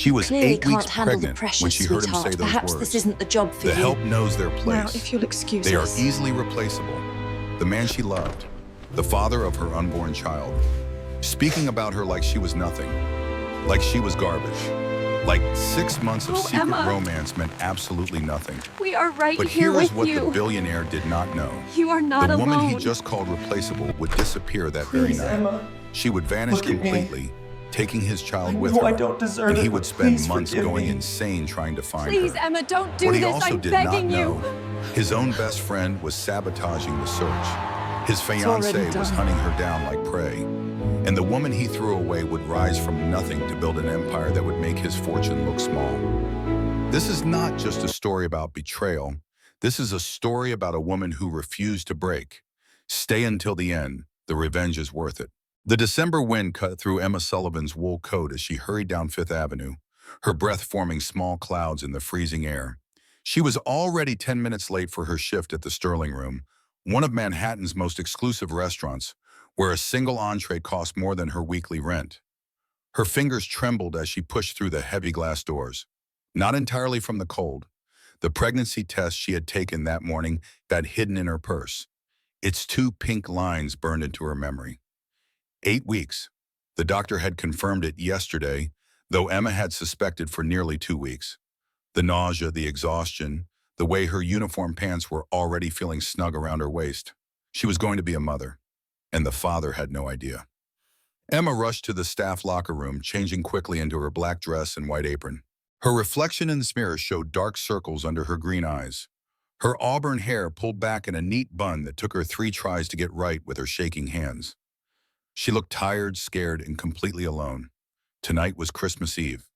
She was clearly 8 weeks can't handle the pregnant pressure, when she heard him say sweetheart. those Perhaps words. this isn't the job for The you. help knows their place. Now, if you'll excuse They are us. easily replaceable. The man she loved, the father of her unborn child, speaking about her like she was nothing, like she was garbage, like 6 months of secret Emma. romance meant absolutely nothing. We are right But here here is with what you. the billionaire did not know. You are not The alone. woman he just called replaceable would disappear that very Please, night. Emma. She would vanish Look at me. completely, taking his child I with know her. I don't deserve and he it, would but spend please months forgive going me. insane trying to find Please, her. Emma, don't do What he this. also I'm did not begging know, you. his own best friend was sabotaging the search. His already fiancée was done. hunting her down like prey. And the woman he threw away would rise from nothing to build an empire that would make his fortune look small. This is not just a story about betrayal. This is a story about a woman who refused to break. Stay until the end. The revenge is worth it. The December wind cut through Emma Sullivan's wool coat as she hurried down Fifth Avenue, her breath forming small clouds in the freezing air. She was already 10 minutes late for her shift at the Sterling Room, one of Manhattan's most exclusive restaurants, where a single entree cost more than her weekly rent. Her fingers trembled as she pushed through the heavy glass doors. Not entirely from the cold. The pregnancy test she had taken that morning got hidden in her purse. Its 2 pink lines burned into her memory. 8 weeks. The doctor had confirmed it yesterday, though Emma had suspected for nearly 2 weeks. The nausea, the exhaustion, the way her uniform pants were already feeling snug around her waist. She was going to be a mother, and the father had no idea. Emma rushed to the staff locker room, changing quickly into her black dress and white apron. Her reflection in the mirror showed dark circles under her green eyes. Her auburn hair pulled back in a neat bun that took her 3 tries to get right with her shaking hands. She looked tired, scared, and completely alone. Tonight was Christmas Eve.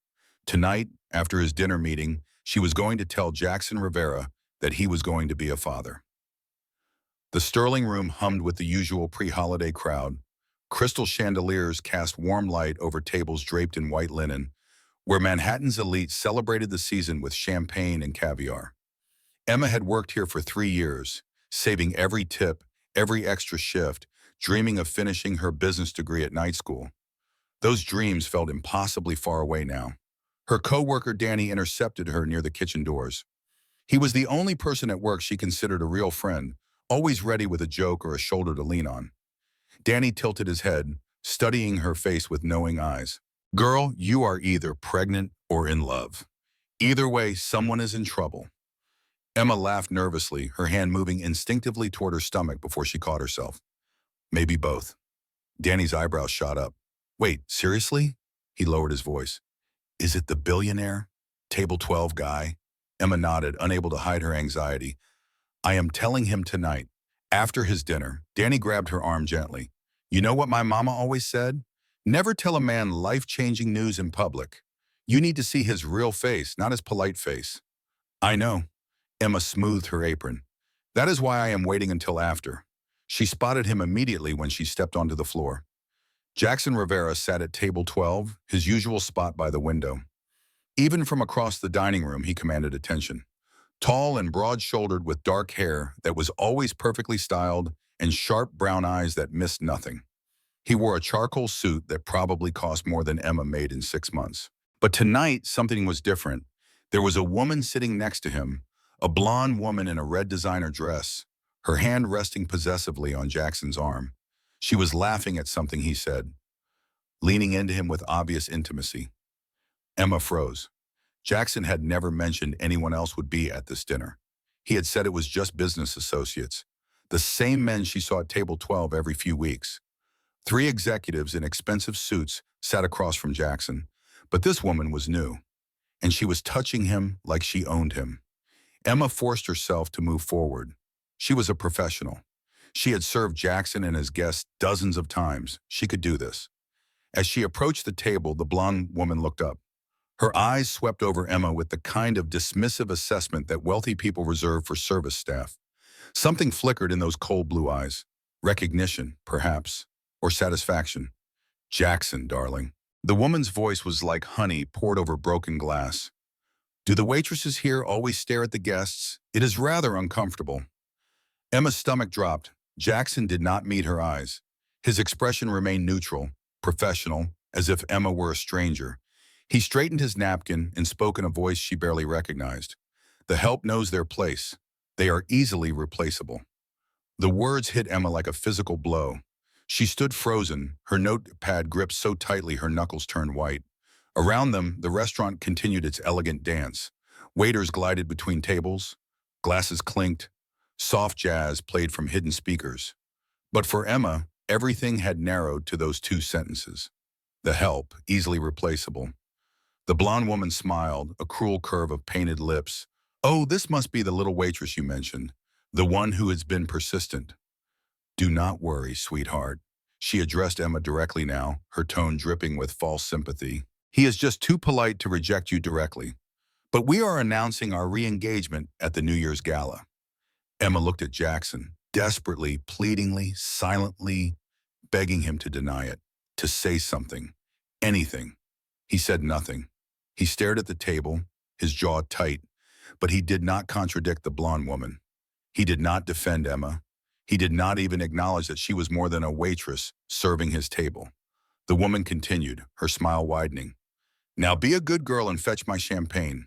Tonight, after his dinner meeting, she was going to tell Jackson Rivera that he was going to be a father. The Sterling Room hummed with the usual pre-holiday crowd. Crystal chandeliers cast warm light over tables draped in white linen, where Manhattan's elite celebrated the season with champagne and caviar. Emma had worked here for 3 years, saving every tip, every extra shift, dreaming of finishing her business degree at night school. Those dreams felt impossibly far away now. Her co-worker Danny intercepted her near the kitchen doors. He was the only person at work she considered a real friend, always ready with a joke or a shoulder to lean on. Danny tilted his head, studying her face with knowing eyes. "Girl, you are either pregnant or in love. Either way, someone is in trouble." Emma laughed nervously, her hand moving instinctively toward her stomach before she caught herself. "Maybe both." Danny's eyebrows shot up. "Wait, seriously?" He lowered his voice. "Is it the billionaire? Table 12 guy?" Emma nodded, unable to hide her anxiety. "I am telling him tonight." After his dinner, Danny grabbed her arm gently. "You know what my mama always said? Never tell a man life-changing news in public. You need to see his real face, not his polite face." "I know." Emma smoothed her apron. "That is why I am waiting until after." She spotted him immediately when she stepped onto the floor. Jackson Rivera sat at table 12, his usual spot by the window. Even from across the dining room, he commanded attention. Tall and broad-shouldered with dark hair that was always perfectly styled and sharp brown eyes that missed nothing. He wore a charcoal suit that probably cost more than Emma made in 6 months. But tonight, something was different. There was a woman sitting next to him, a blonde woman in a red designer dress, her hand resting possessively on Jackson's arm. She was laughing at something he said, leaning into him with obvious intimacy. Emma froze. Jackson had never mentioned anyone else would be at this dinner. He had said it was just business associates, the same men she saw at table 12 every few weeks. 3 executives in expensive suits sat across from Jackson, but this woman was new, and she was touching him like she owned him. Emma forced herself to move forward. She was a professional. She had served Jackson and his guests dozens of times. She could do this. As she approached the table, the blonde woman looked up. Her eyes swept over Emma with the kind of dismissive assessment that wealthy people reserve for service staff. Something flickered in those cold blue eyes. Recognition, perhaps, or satisfaction. "Jackson, darling." The woman's voice was like honey poured over broken glass. "Do the waitresses here always stare at the guests? It is rather uncomfortable." Emma's stomach dropped. Jackson did not meet her eyes. His expression remained neutral, professional, as if Emma were a stranger. He straightened his napkin and spoke in a voice she barely recognized. The help knows their place. They are easily replaceable. The words hit Emma like a physical blow. She stood frozen, her notepad gripped so tightly her knuckles turned white. Around them, the restaurant continued its elegant dance. Waiters glided between tables, glasses clinked, soft jazz played from hidden speakers. But for Emma, everything had narrowed to those two sentences. The help, easily replaceable. The blonde woman smiled, a cruel curve of painted lips. Oh, this must be the little waitress you mentioned, the one who has been persistent. Do not worry, sweetheart. She addressed Emma directly now, her tone dripping with false sympathy. He is just too polite to reject you directly. But we are announcing our re-engagement at the New Year's Gala. Emma looked at Jackson, desperately, pleadingly, silently, begging him to deny it, to say something, anything. He said nothing. He stared at the table, his jaw tight, but he did not contradict the blonde woman. He did not defend Emma. He did not even acknowledge that she was more than a waitress serving his table. The woman continued, her smile widening. Now be a good girl and fetch my champagne.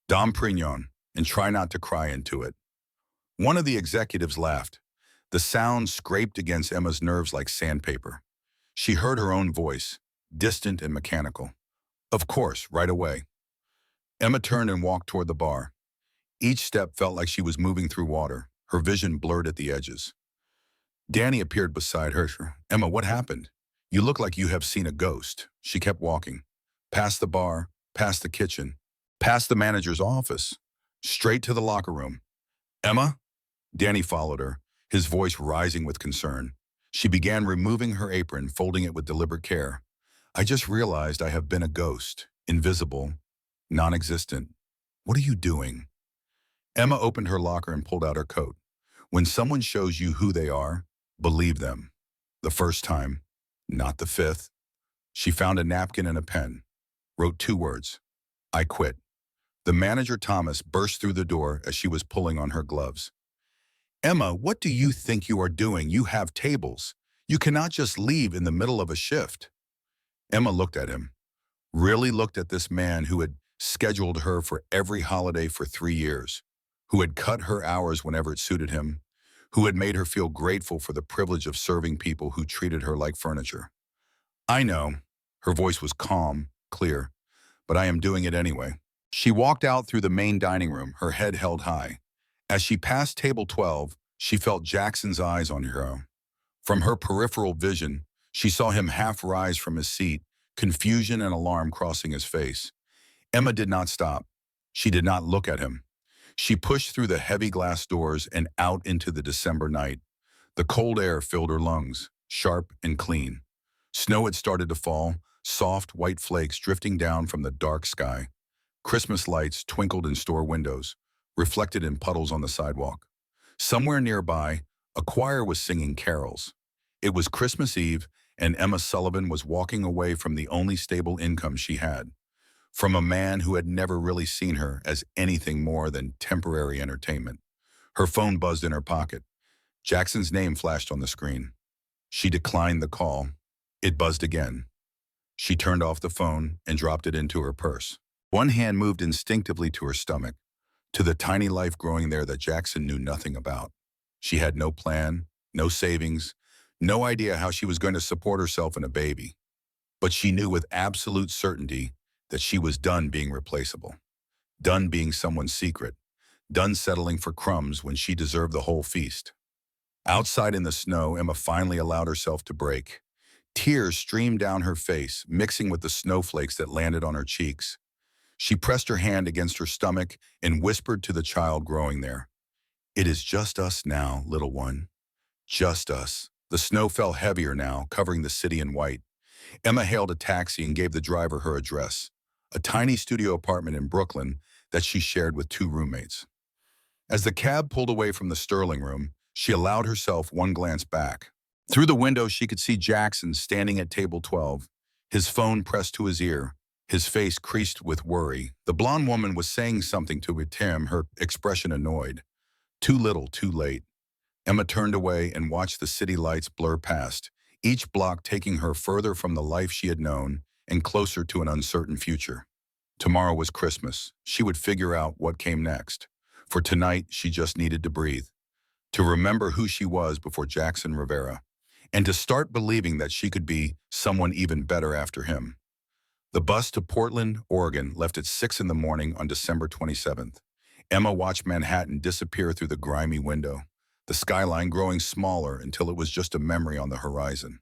Dom Prignon, and try not to cry into it. One of the executives laughed. The sound scraped against Emma's nerves like sandpaper. She heard her own voice, distant and mechanical. Of course, right away. Emma turned and walked toward the bar. Each step felt like she was moving through water, her vision blurred at the edges. Danny appeared beside her. Emma, what happened? You look like you have seen a ghost. She kept walking. Past the bar, past the kitchen, past the manager's office, straight to the locker room. Emma? Danny followed her, his voice rising with concern. She began removing her apron, folding it with deliberate care. I just realized I have been a ghost, invisible, non-existent. What are you doing? Emma opened her locker and pulled out her coat. When someone shows you who they are, believe them. The first time, not the fifth. She found a napkin and a pen, wrote 2 words. I quit. The manager, Thomas, burst through the door as she was pulling on her gloves. Emma, what do you think you are doing? You have tables. You cannot just leave in the middle of a shift. Emma looked at him, really looked at this man who had scheduled her for every holiday for 3 years, who had cut her hours whenever it suited him, who had made her feel grateful for the privilege of serving people who treated her like furniture. I know, her voice was calm, clear, but I am doing it anyway. She walked out through the main dining room, her head held high. As she passed table 12, she felt Jackson's eyes on her. From her peripheral vision, she saw him half rise from his seat, confusion and alarm crossing his face. Emma did not stop. She did not look at him. She pushed through the heavy glass doors and out into the December night. The cold air filled her lungs, sharp and clean. Snow had started to fall, soft white flakes drifting down from the dark sky. Christmas lights twinkled in store windows, reflected in puddles on the sidewalk. Somewhere nearby, a choir was singing carols. It was Christmas Eve, and Emma Sullivan was walking away from the only stable income she had, from a man who had never really seen her as anything more than temporary entertainment. Her phone buzzed in her pocket. Jackson's name flashed on the screen. She declined the call. It buzzed again. She turned off the phone and dropped it into her purse. One hand moved instinctively to her stomach, to the tiny life growing there that Jackson knew nothing about. She had no plan, no savings, no idea how she was going to support herself and a baby. But she knew with absolute certainty that she was done being replaceable, done being someone's secret, done settling for crumbs when she deserved the whole feast. Outside in the snow, Emma finally allowed herself to break. Tears streamed down her face, mixing with the snowflakes that landed on her cheeks. She pressed her hand against her stomach and whispered to the child growing there, "It is just us now, little one. Just us." The snow fell heavier now, covering the city in white. Emma hailed a taxi and gave the driver her address, a tiny studio apartment in Brooklyn that she shared with 2 roommates. As the cab pulled away from the Sterling room, she allowed herself one glance back. Through the window, she could see Jackson standing at table 12, his phone pressed to his ear, his face creased with worry. The blonde woman was saying something to Tim, her expression annoyed. Too little, too late. Emma turned away and watched the city lights blur past, each block taking her further from the life she had known and closer to an uncertain future. Tomorrow was Christmas. She would figure out what came next. For tonight, she just needed to breathe, to remember who she was before Jackson Rivera, and to start believing that she could be someone even better after him. The bus to Portland, Oregon left at 6 in the morning on December 27th. Emma watched Manhattan disappear through the grimy window, the skyline growing smaller until it was just a memory on the horizon.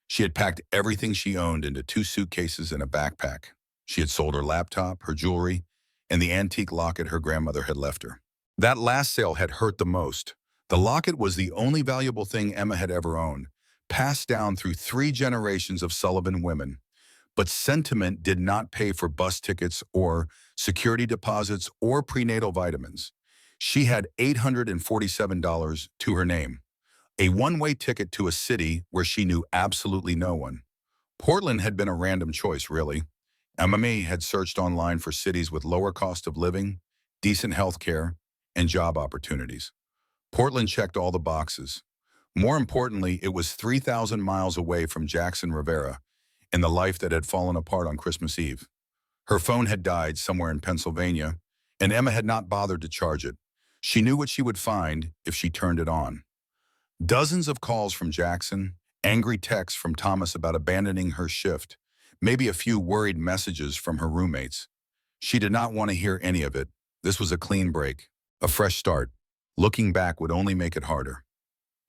She had packed everything she owned into 2 suitcases and a backpack. She had sold her laptop, her jewelry, and the antique locket her grandmother had left her. That last sale had hurt the most. The locket was the only valuable thing Emma had ever owned, passed down through 3 generations of Sullivan women. But sentiment did not pay for bus tickets or security deposits or prenatal vitamins. She had $847 to her name, a one-way ticket to a city where she knew absolutely no one. Portland had been a random choice, really. Emma had searched online for cities with lower cost of living, decent health care, and job opportunities. Portland checked all the boxes. More importantly, it was 3,000 miles away from Jackson Rivera and the life that had fallen apart on Christmas Eve. Her phone had died somewhere in Pennsylvania, and Emma had not bothered to charge it. She knew what she would find if she turned it on. Dozens of calls from Jackson, angry texts from Thomas about abandoning her shift, maybe a few worried messages from her roommates. She did not want to hear any of it. This was a clean break, a fresh start. Looking back would only make it harder.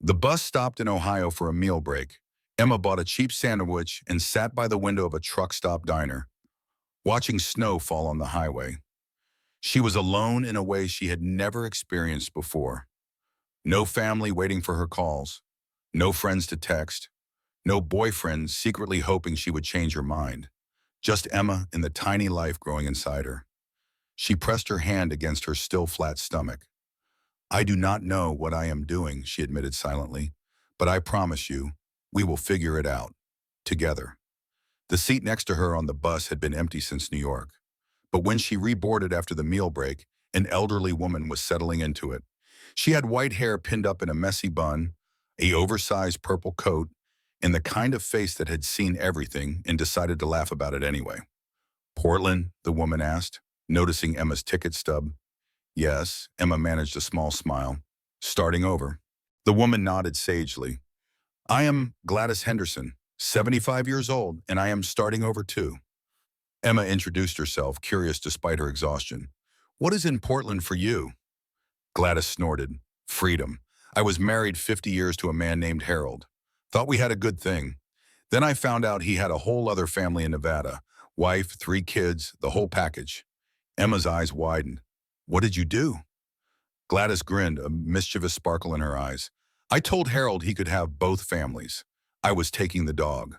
The bus stopped in Ohio for a meal break. Emma bought a cheap sandwich and sat by the window of a truck stop diner, watching snow fall on the highway. She was alone in a way she had never experienced before. No family waiting for her calls, no friends to text, no boyfriend secretly hoping she would change her mind. Just Emma and the tiny life growing inside her. She pressed her hand against her still flat stomach. "I do not know what I am doing," she admitted silently, "but I promise you, we will figure it out. Together." The seat next to her on the bus had been empty since New York. But when she reboarded after the meal break, an elderly woman was settling into it. She had white hair pinned up in a messy bun, an oversized purple coat, and the kind of face that had seen everything and decided to laugh about it anyway. "Portland?" the woman asked, noticing Emma's ticket stub. "Yes," Emma managed a small smile. "Starting over." The woman nodded sagely. "I am Gladys Henderson, 75 years old, and I am starting over too." Emma introduced herself, curious despite her exhaustion. "What is in Portland for you?" Gladys snorted. "Freedom. I was married 50 years to a man named Harold. Thought we had a good thing. Then I found out he had a whole other family in Nevada. Wife, 3 kids, the whole package." Emma's eyes widened. "What did you do?" Gladys grinned, a mischievous sparkle in her eyes. "I told Harold he could have both families. I was taking the dog."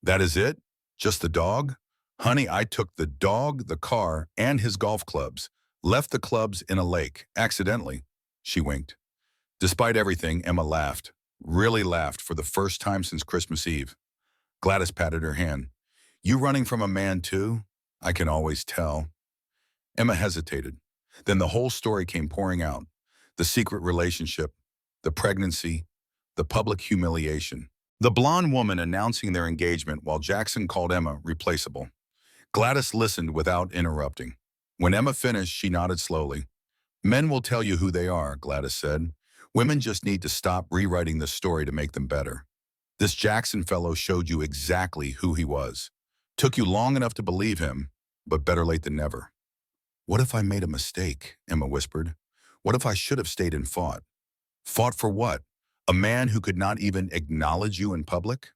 "That is it? Just the dog?" "Honey, I took the dog, the car, and his golf clubs. Left the clubs in a lake, accidentally." She winked. Despite everything, Emma laughed. Really laughed for the first time since Christmas Eve. Gladys patted her hand. "You running from a man too? I can always tell." Emma hesitated. Then the whole story came pouring out. The secret relationship, the pregnancy, the public humiliation. The blonde woman announcing their engagement while Jackson called Emma replaceable. Gladys listened without interrupting. When Emma finished, she nodded slowly. "Men will tell you who they are," Gladys said. "Women just need to stop rewriting the story to make them better. This Jackson fellow showed you exactly who he was. Took you long enough to believe him, but better late than never." "What if I made a mistake?" Emma whispered. "What if I should have stayed and fought?" "Fought for what? A man who could not even acknowledge you in public?"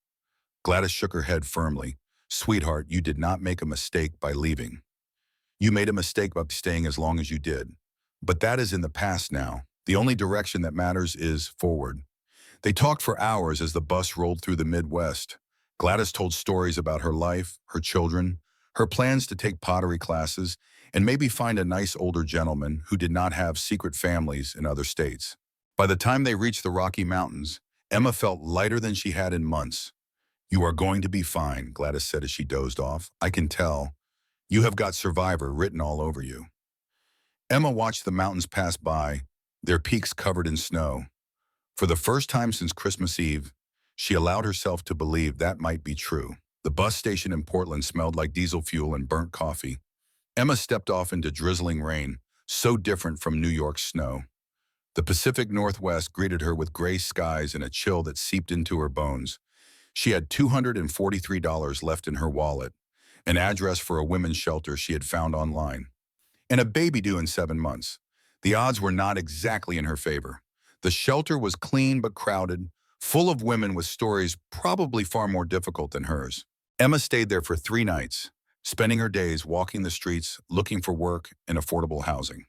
Gladys shook her head firmly. "Sweetheart, you did not make a mistake by leaving. You made a mistake by staying as long as you did. But that is in the past now. The only direction that matters is forward." They talked for hours as the bus rolled through the Midwest. Gladys told stories about her life, her children, her plans to take pottery classes, and maybe find a nice older gentleman who did not have secret families in other states. By the time they reached the Rocky Mountains, Emma felt lighter than she had in months. "You are going to be fine," Gladys said as she dozed off. "I can tell. You have got Survivor written all over you." Emma watched the mountains pass by, their peaks covered in snow. For the first time since Christmas Eve, she allowed herself to believe that might be true. The bus station in Portland smelled like diesel fuel and burnt coffee. Emma stepped off into drizzling rain, so different from New York's snow. The Pacific Northwest greeted her with gray skies and a chill that seeped into her bones. She had $243 left in her wallet, an address for a women's shelter she had found online, and a baby due in 7 months. The odds were not exactly in her favor. The shelter was clean but crowded, full of women with stories probably far more difficult than hers. Emma stayed there for 3 nights, spending her days walking the streets, looking for work and affordable housing.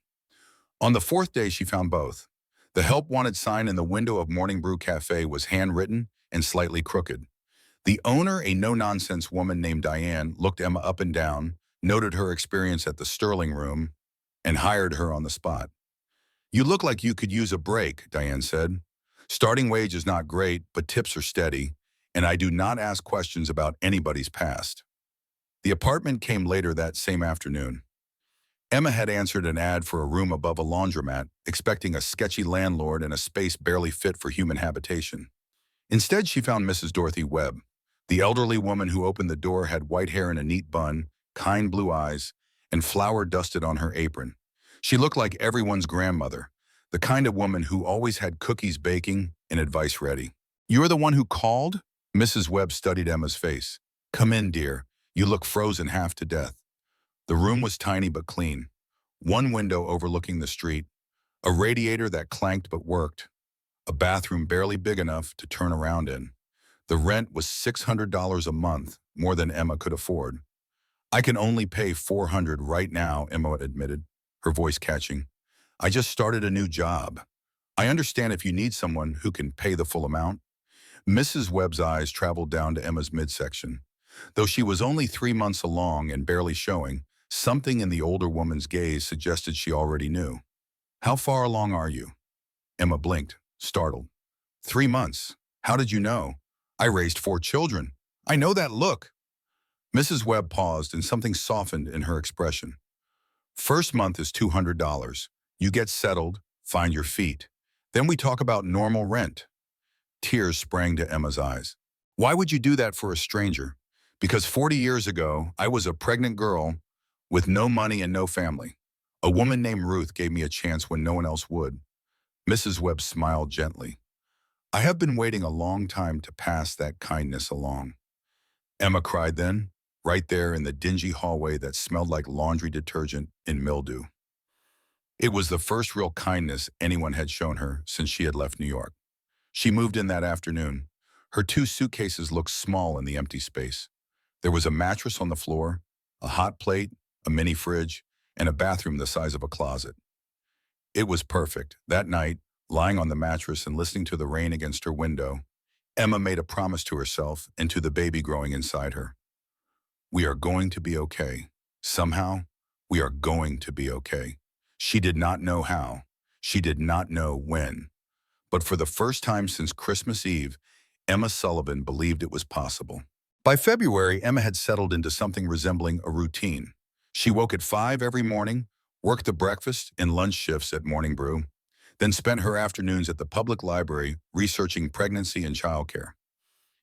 On the fourth day, she found both. The help wanted sign in the window of Morning Brew Cafe was handwritten and slightly crooked. The owner, a no-nonsense woman named Diane, looked Emma up and down, noted her experience at the Sterling Room, and hired her on the spot. "You look like you could use a break," Diane said. "Starting wage is not great, but tips are steady, and I do not ask questions about anybody's past." The apartment came later that same afternoon. Emma had answered an ad for a room above a laundromat, expecting a sketchy landlord and a space barely fit for human habitation. Instead, she found Mrs. Dorothy Webb. The elderly woman who opened the door had white hair in a neat bun, kind blue eyes, and flour dusted on her apron. She looked like everyone's grandmother, the kind of woman who always had cookies baking and advice ready. "You're the one who called?" Mrs. Webb studied Emma's face. "Come in, dear. You look frozen half to death." The room was tiny but clean. One window overlooking the street, a radiator that clanked but worked, a bathroom barely big enough to turn around in. The rent was $600 a month, more than Emma could afford. "I can only pay $400 right now," Emma admitted, her voice catching. "I just started a new job. I understand if you need someone who can pay the full amount." Mrs. Webb's eyes traveled down to Emma's midsection. Though she was only 3 months along and barely showing, something in the older woman's gaze suggested she already knew. "How far along are you?" Emma blinked, startled. "3 months. How did you know? I raised 4 children. I know that look." Mrs. Webb paused and something softened in her expression. "First month is $200. You get settled, find your feet. Then we talk about normal rent." Tears sprang to Emma's eyes. "Why would you do that for a stranger?" "Because 40 years ago, I was a pregnant girl with no money and no family. A woman named Ruth gave me a chance when no one else would." Mrs. Webb smiled gently. "I have been waiting a long time to pass that kindness along." Emma cried then, right there in the dingy hallway that smelled like laundry detergent and mildew. It was the first real kindness anyone had shown her since she had left New York. She moved in that afternoon. Her 2 suitcases looked small in the empty space. There was a mattress on the floor, a hot plate, a mini fridge, and a bathroom the size of a closet. It was perfect. That night, lying on the mattress and listening to the rain against her window, Emma made a promise to herself and to the baby growing inside her. "We are going to be okay. Somehow, we are going to be okay." She did not know how. She did not know when. But for the first time since Christmas Eve, Emma Sullivan believed it was possible. By February, Emma had settled into something resembling a routine. She woke at 5 every morning, worked the breakfast and lunch shifts at Morning Brew, then spent her afternoons at the public library researching pregnancy and childcare.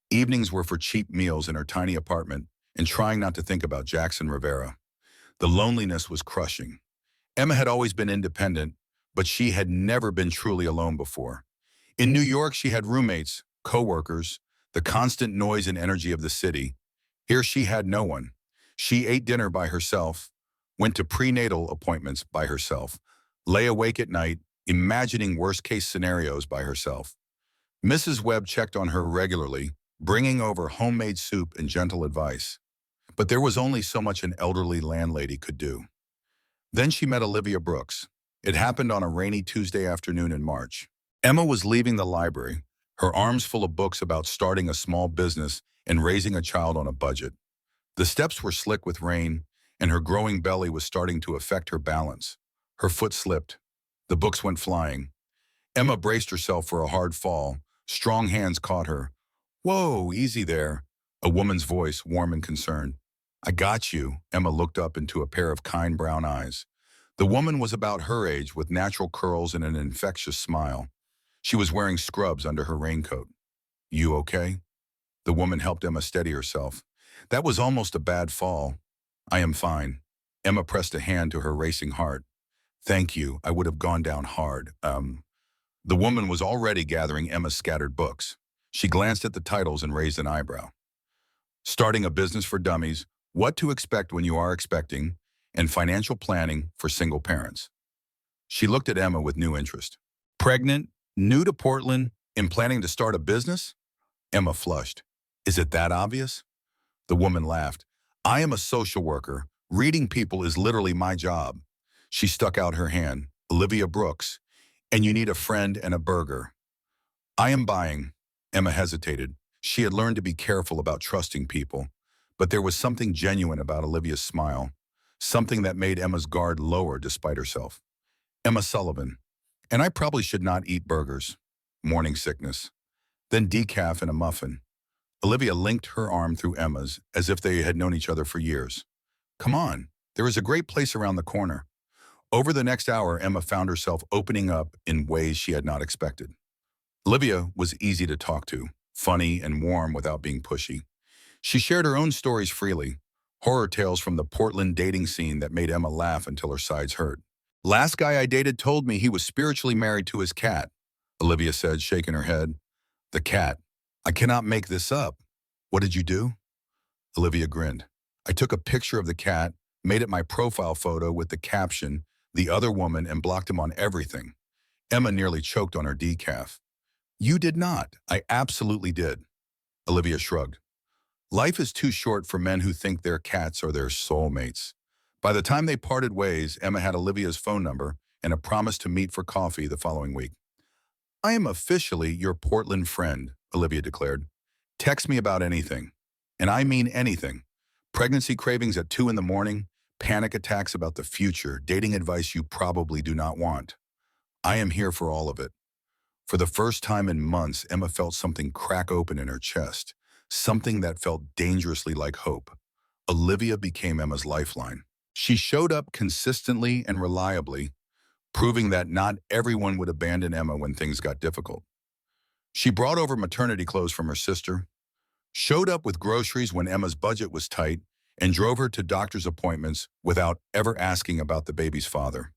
Evenings were for cheap meals in her tiny apartment and trying not to think about Jackson Rivera. The loneliness was crushing. Emma had always been independent, but she had never been truly alone before. In New York, she had roommates, co-workers, the constant noise and energy of the city. Here she had no one. She ate dinner by herself, went to prenatal appointments by herself, lay awake at night, imagining worst-case scenarios by herself. Mrs. Webb checked on her regularly, bringing over homemade soup and gentle advice. But there was only so much an elderly landlady could do. Then she met Olivia Brooks. It happened on a rainy Tuesday afternoon in March. Emma was leaving the library, her arms full of books about starting a small business and raising a child on a budget. The steps were slick with rain, and her growing belly was starting to affect her balance. Her foot slipped. The books went flying. Emma braced herself for a hard fall. Strong hands caught her. "Whoa, easy there," a woman's voice, warm and concerned. "I got you." Emma looked up into a pair of kind brown eyes. The woman was about her age with natural curls and an infectious smile. She was wearing scrubs under her raincoat. "You okay?" The woman helped Emma steady herself. That was almost a bad fall. I am fine. Emma pressed a hand to her racing heart. Thank you. I would have gone down hard. The woman was already gathering Emma's scattered books. She glanced at the titles and raised an eyebrow. Starting a Business for Dummies, What to Expect When You Are Expecting, and Financial Planning for Single Parents. She looked at Emma with new interest. Pregnant, new to Portland, and planning to start a business? Emma flushed. Is it that obvious? The woman laughed. I am a social worker. Reading people is literally my job. She stuck out her hand. Olivia Brooks. And you need a friend and a burger. I am buying. Emma hesitated. She had learned to be careful about trusting people. But there was something genuine about Olivia's smile. Something that made Emma's guard lower despite herself. Emma Sullivan. And I probably should not eat burgers. Morning sickness. Then decaf and a muffin. Olivia linked her arm through Emma's as if they had known each other for years. Come on, there is a great place around the corner. Over the next hour, Emma found herself opening up in ways she had not expected. Olivia was easy to talk to, funny and warm without being pushy. She shared her own stories freely, horror tales from the Portland dating scene that made Emma laugh until her sides hurt. Last guy I dated told me he was spiritually married to his cat, Olivia said, shaking her head. The cat. I cannot make this up. What did you do? Olivia grinned. I took a picture of the cat, made it my profile photo with the caption, the other woman, and blocked him on everything. Emma nearly choked on her decaf. You did not. I absolutely did. Olivia shrugged. Life is too short for men who think their cats are their soulmates. By the time they parted ways, Emma had Olivia's phone number and a promise to meet for coffee the following week. I am officially your Portland friend, Olivia declared. Text me about anything. And I mean anything. Pregnancy cravings at 2 in the morning, panic attacks about the future, dating advice you probably do not want. I am here for all of it. For the first time in months, Emma felt something crack open in her chest, something that felt dangerously like hope. Olivia became Emma's lifeline. She showed up consistently and reliably, proving that not everyone would abandon Emma when things got difficult. She brought over maternity clothes from her sister, showed up with groceries when Emma's budget was tight, and drove her to doctor's appointments without ever asking about the baby's father.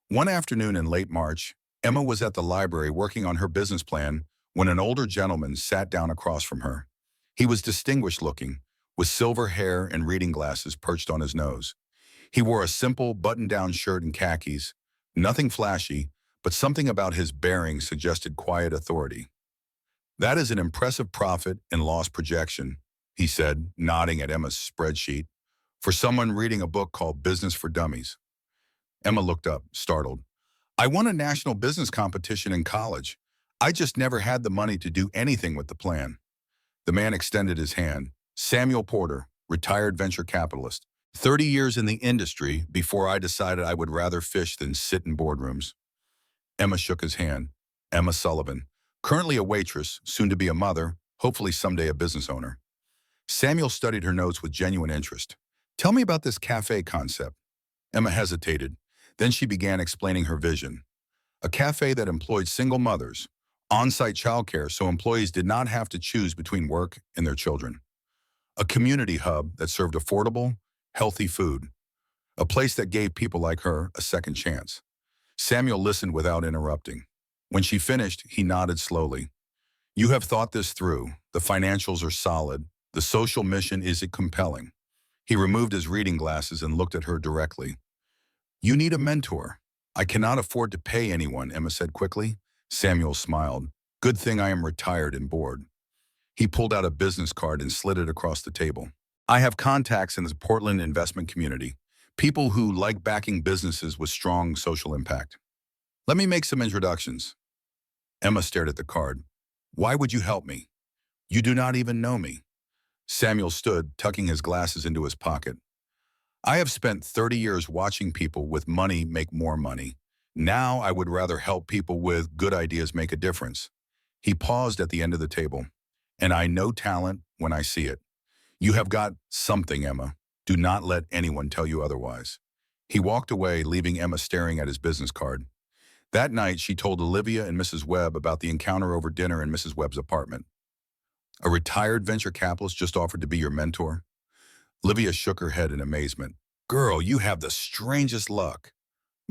One afternoon in late March, Emma was at the library working on her business plan when an older gentleman sat down across from her. He was distinguished looking, with silver hair and reading glasses perched on his nose. He wore a simple button-down shirt and khakis, nothing flashy, but something about his bearing suggested quiet authority. That is an impressive profit and loss projection, he said, nodding at Emma's spreadsheet, for someone reading a book called Business for Dummies. Emma looked up, startled. I won a national business competition in college. I just never had the money to do anything with the plan. The man extended his hand. Samuel Porter, retired venture capitalist. 30 years in the industry before I decided I would rather fish than sit in boardrooms. Emma shook his hand. Emma Sullivan, currently a waitress, soon to be a mother, hopefully someday a business owner. Samuel studied her notes with genuine interest. Tell me about this cafe concept. Emma hesitated. Then she began explaining her vision. A cafe that employed single mothers, on-site childcare so employees did not have to choose between work and their children. A community hub that served affordable, healthy food. A place that gave people like her a second chance. Samuel listened without interrupting. When she finished, he nodded slowly. You have thought this through. The financials are solid. The social mission is compelling. He removed his reading glasses and looked at her directly. You need a mentor. I cannot afford to pay anyone, Emma said quickly. Samuel smiled. Good thing I am retired and bored. He pulled out a business card and slid it across the table. I have contacts in the Portland investment community. People who like backing businesses with strong social impact. Let me make some introductions. Emma stared at the card. Why would you help me? You do not even know me. Samuel stood, tucking his glasses into his pocket. I have spent 30 years watching people with money make more money. Now I would rather help people with good ideas make a difference. He paused at the end of the table. And I know talent when I see it. You have got something, Emma. Do not let anyone tell you otherwise. He walked away, leaving Emma staring at his business card. That night, she told Olivia and Mrs. Webb about the encounter over dinner in Mrs. Webb's apartment. A retired venture capitalist just offered to be your mentor? Olivia shook her head in amazement. Girl, you have the strangest luck.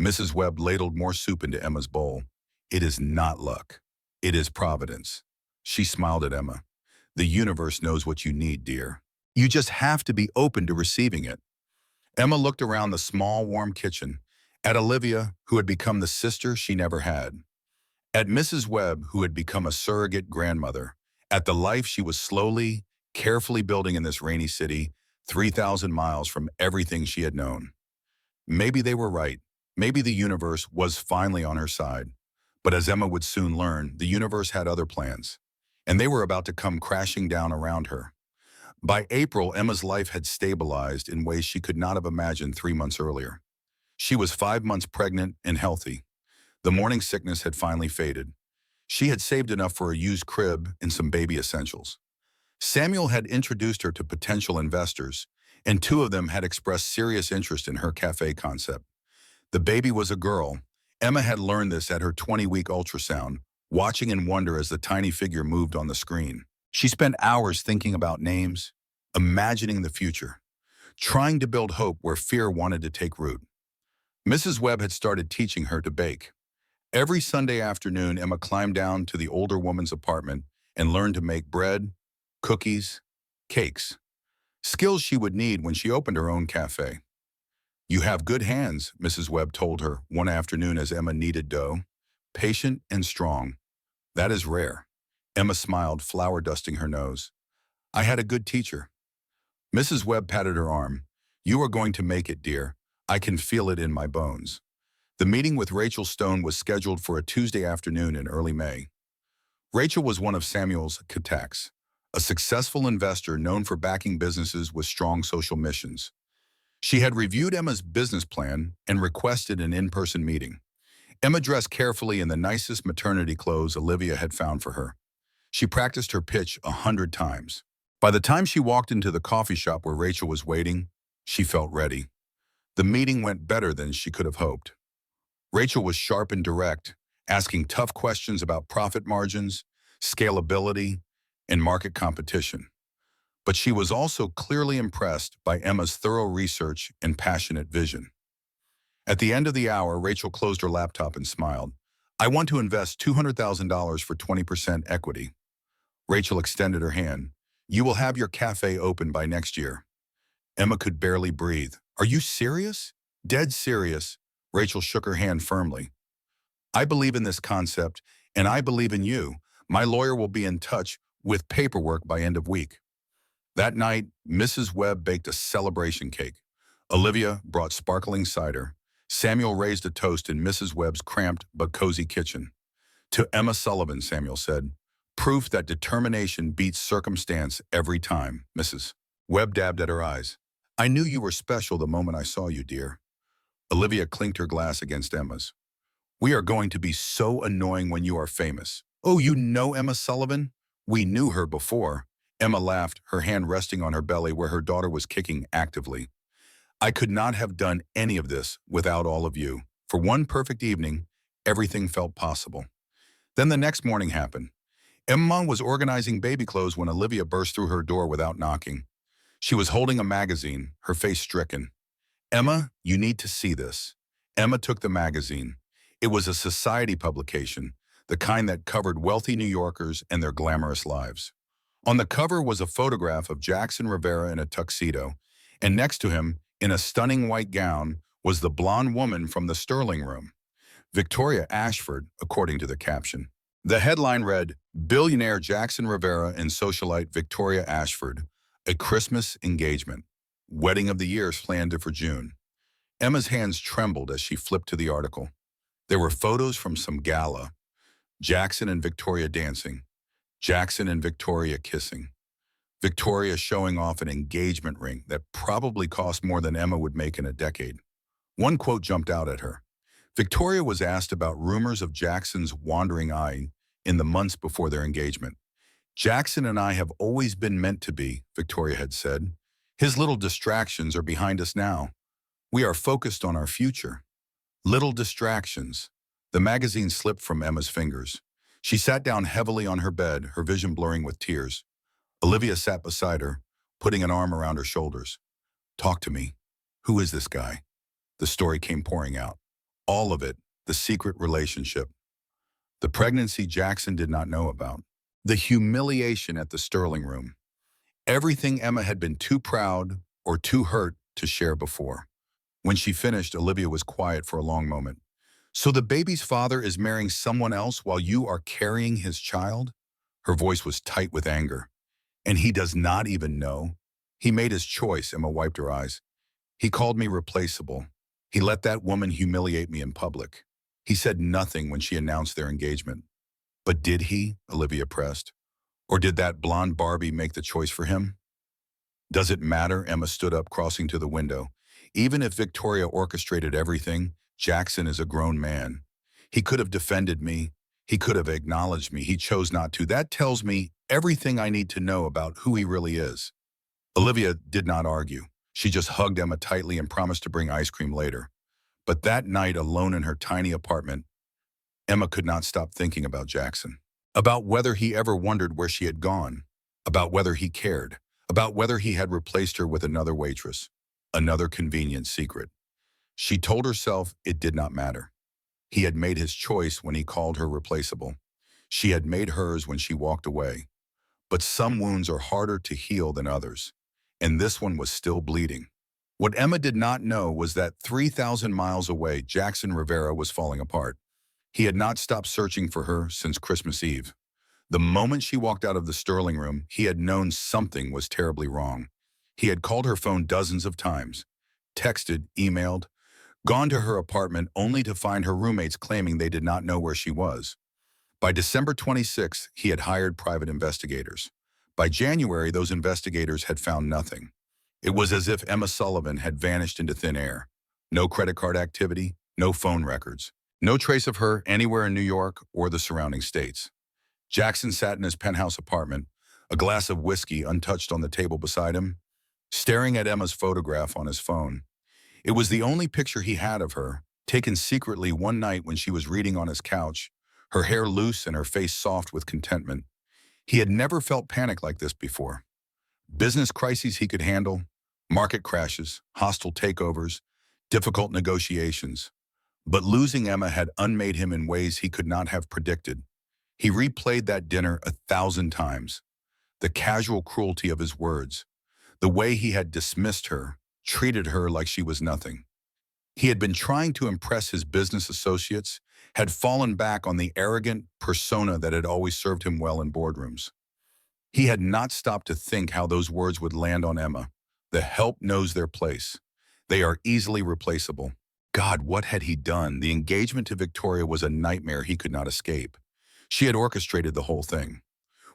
Mrs. Webb ladled more soup into Emma's bowl. It is not luck. It is providence. She smiled at Emma. The universe knows what you need, dear. You just have to be open to receiving it. Emma looked around the small, warm kitchen, at Olivia, who had become the sister she never had, at Mrs. Webb, who had become a surrogate grandmother, at the life she was slowly, carefully building in this rainy city, 3,000 miles from everything she had known. Maybe they were right. Maybe the universe was finally on her side. But as Emma would soon learn, the universe had other plans, and they were about to come crashing down around her. By April, Emma's life had stabilized in ways she could not have imagined 3 months earlier. She was 5 months pregnant and healthy. The morning sickness had finally faded. She had saved enough for a used crib and some baby essentials. Samuel had introduced her to potential investors, and two of them had expressed serious interest in her cafe concept. The baby was a girl. Emma had learned this at her 20-week ultrasound, watching in wonder as the tiny figure moved on the screen. She spent hours thinking about names, imagining the future, trying to build hope where fear wanted to take root. Mrs. Webb had started teaching her to bake. Every Sunday afternoon, Emma climbed down to the older woman's apartment and learned to make bread, cookies, cakes, skills she would need when she opened her own cafe. You have good hands, Mrs. Webb told her one afternoon as Emma kneaded dough. Patient and strong. That is rare. Emma smiled, flour dusting her nose. I had a good teacher. Mrs. Webb patted her arm. You are going to make it, dear. I can feel it in my bones. The meeting with Rachel Stone was scheduled for a Tuesday afternoon in early May. Rachel was one of Samuel's contacts, a successful investor known for backing businesses with strong social missions. She had reviewed Emma's business plan and requested an in-person meeting. Emma dressed carefully in the nicest maternity clothes Olivia had found for her. She practiced her pitch 100 times. By the time she walked into the coffee shop where Rachel was waiting, she felt ready. The meeting went better than she could have hoped. Rachel was sharp and direct, asking tough questions about profit margins, scalability, and market competition. But she was also clearly impressed by Emma's thorough research and passionate vision. At the end of the hour, Rachel closed her laptop and smiled. I want to invest $200,000 for 20% equity. Rachel extended her hand. You will have your cafe open by next year. Emma could barely breathe. Are you serious? Dead serious. Rachel shook her hand firmly. I believe in this concept, and I believe in you. My lawyer will be in touch with paperwork by end of week. That night, Mrs. Webb baked a celebration cake. Olivia brought sparkling cider. Samuel raised a toast in Mrs. Webb's cramped but cozy kitchen. To Emma Sullivan, Samuel said, proof that determination beats circumstance every time, Mrs. Webb dabbed at her eyes. I knew you were special the moment I saw you, dear. Olivia clinked her glass against Emma's. We are going to be so annoying when you are famous. Oh, you know Emma Sullivan? We knew her before. Emma laughed, her hand resting on her belly where her daughter was kicking actively. I could not have done any of this without all of you. For one perfect evening, everything felt possible. Then the next morning happened. Emma was organizing baby clothes when Olivia burst through her door without knocking. She was holding a magazine, her face stricken. Emma, you need to see this. Emma took the magazine. It was a society publication, the kind that covered wealthy New Yorkers and their glamorous lives. On the cover was a photograph of Jackson Rivera in a tuxedo, and next to him, in a stunning white gown, was the blonde woman from the Sterling Room, Victoria Ashford, according to the caption. The headline read, Billionaire Jackson Rivera and socialite Victoria Ashford, a Christmas engagement. Wedding of the year planned for June. Emma's hands trembled as she flipped to the article. There were photos from some gala. Jackson and Victoria dancing. Jackson and Victoria kissing. Victoria showing off an engagement ring that probably cost more than Emma would make in a decade. One quote jumped out at her. Victoria was asked about rumors of Jackson's wandering eye in the months before their engagement. Jackson and I have always been meant to be, Victoria had said. His little distractions are behind us now. We are focused on our future. Little distractions. The magazine slipped from Emma's fingers. She sat down heavily on her bed, her vision blurring with tears. Olivia sat beside her, putting an arm around her shoulders. Talk to me. Who is this guy? The story came pouring out. All of it, the secret relationship. The pregnancy Jackson did not know about. The humiliation at the Sterling room. Everything Emma had been too proud or too hurt to share before. When she finished, Olivia was quiet for a long moment. So the baby's father is marrying someone else while you are carrying his child? Her voice was tight with anger. And he does not even know? He made his choice, Emma wiped her eyes. He called me replaceable. He let that woman humiliate me in public. He said nothing when she announced their engagement. But did he? Olivia pressed. Or did that blonde Barbie make the choice for him? Does it matter? Emma stood up, crossing to the window. Even if Victoria orchestrated everything, Jackson is a grown man. He could have defended me. He could have acknowledged me. He chose not to. That tells me everything I need to know about who he really is. Olivia did not argue. She just hugged Emma tightly and promised to bring ice cream later. But that night, alone in her tiny apartment, Emma could not stop thinking about Jackson. About whether he ever wondered where she had gone. About whether he cared. About whether he had replaced her with another waitress. Another convenient secret. She told herself it did not matter. He had made his choice when he called her replaceable. She had made hers when she walked away. But some wounds are harder to heal than others. And this one was still bleeding. What Emma did not know was that 3,000 miles away, Jackson Rivera was falling apart. He had not stopped searching for her since Christmas Eve. The moment she walked out of the Sterling room, he had known something was terribly wrong. He had called her phone dozens of times, texted, emailed, gone to her apartment only to find her roommates claiming they did not know where she was. By December 26th, he had hired private investigators. By January, those investigators had found nothing. It was as if Emma Sullivan had vanished into thin air. No credit card activity, no phone records, no trace of her anywhere in New York or the surrounding states. Jackson sat in his penthouse apartment, a glass of whiskey untouched on the table beside him, staring at Emma's photograph on his phone. It was the only picture he had of her, taken secretly one night when she was reading on his couch, her hair loose and her face soft with contentment. He had never felt panic like this before. Business crises he could handle, market crashes, hostile takeovers, difficult negotiations. But losing Emma had unmade him in ways he could not have predicted. He replayed that dinner 1,000 times. The casual cruelty of his words, the way he had dismissed her, treated her like she was nothing. He had been trying to impress his business associates, had fallen back on the arrogant persona that had always served him well in boardrooms. He had not stopped to think how those words would land on Emma. The help knows their place. They are easily replaceable. God, what had he done? The engagement to Victoria was a nightmare he could not escape. She had orchestrated the whole thing.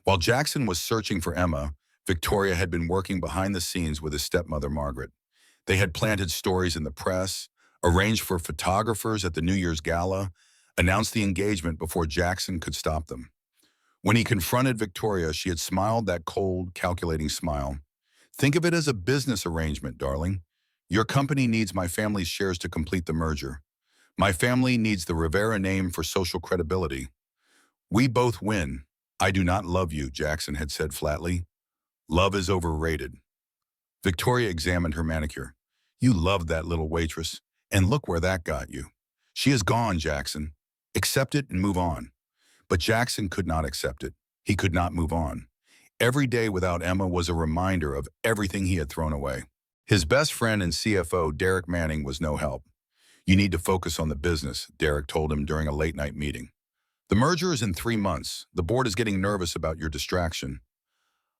While Jackson was searching for Emma, Victoria had been working behind the scenes with his stepmother, Margaret. They had planted stories in the press, arranged for photographers at the New Year's gala, announced the engagement before Jackson could stop them. When he confronted Victoria, she had smiled that cold, calculating smile. Think of it as a business arrangement, darling. Your company needs my family's shares to complete the merger. My family needs the Rivera name for social credibility. We both win. I do not love you, Jackson had said flatly. Love is overrated. Victoria examined her manicure. You loved that little waitress, and look where that got you. She is gone, Jackson. Accept it and move on. But Jackson could not accept it. He could not move on. Every day without Emma was a reminder of everything he had thrown away. His best friend and CFO, Derek Manning, was no help. You need to focus on the business, Derek told him during a late-night meeting. The merger is in 3 months. The board is getting nervous about your distraction.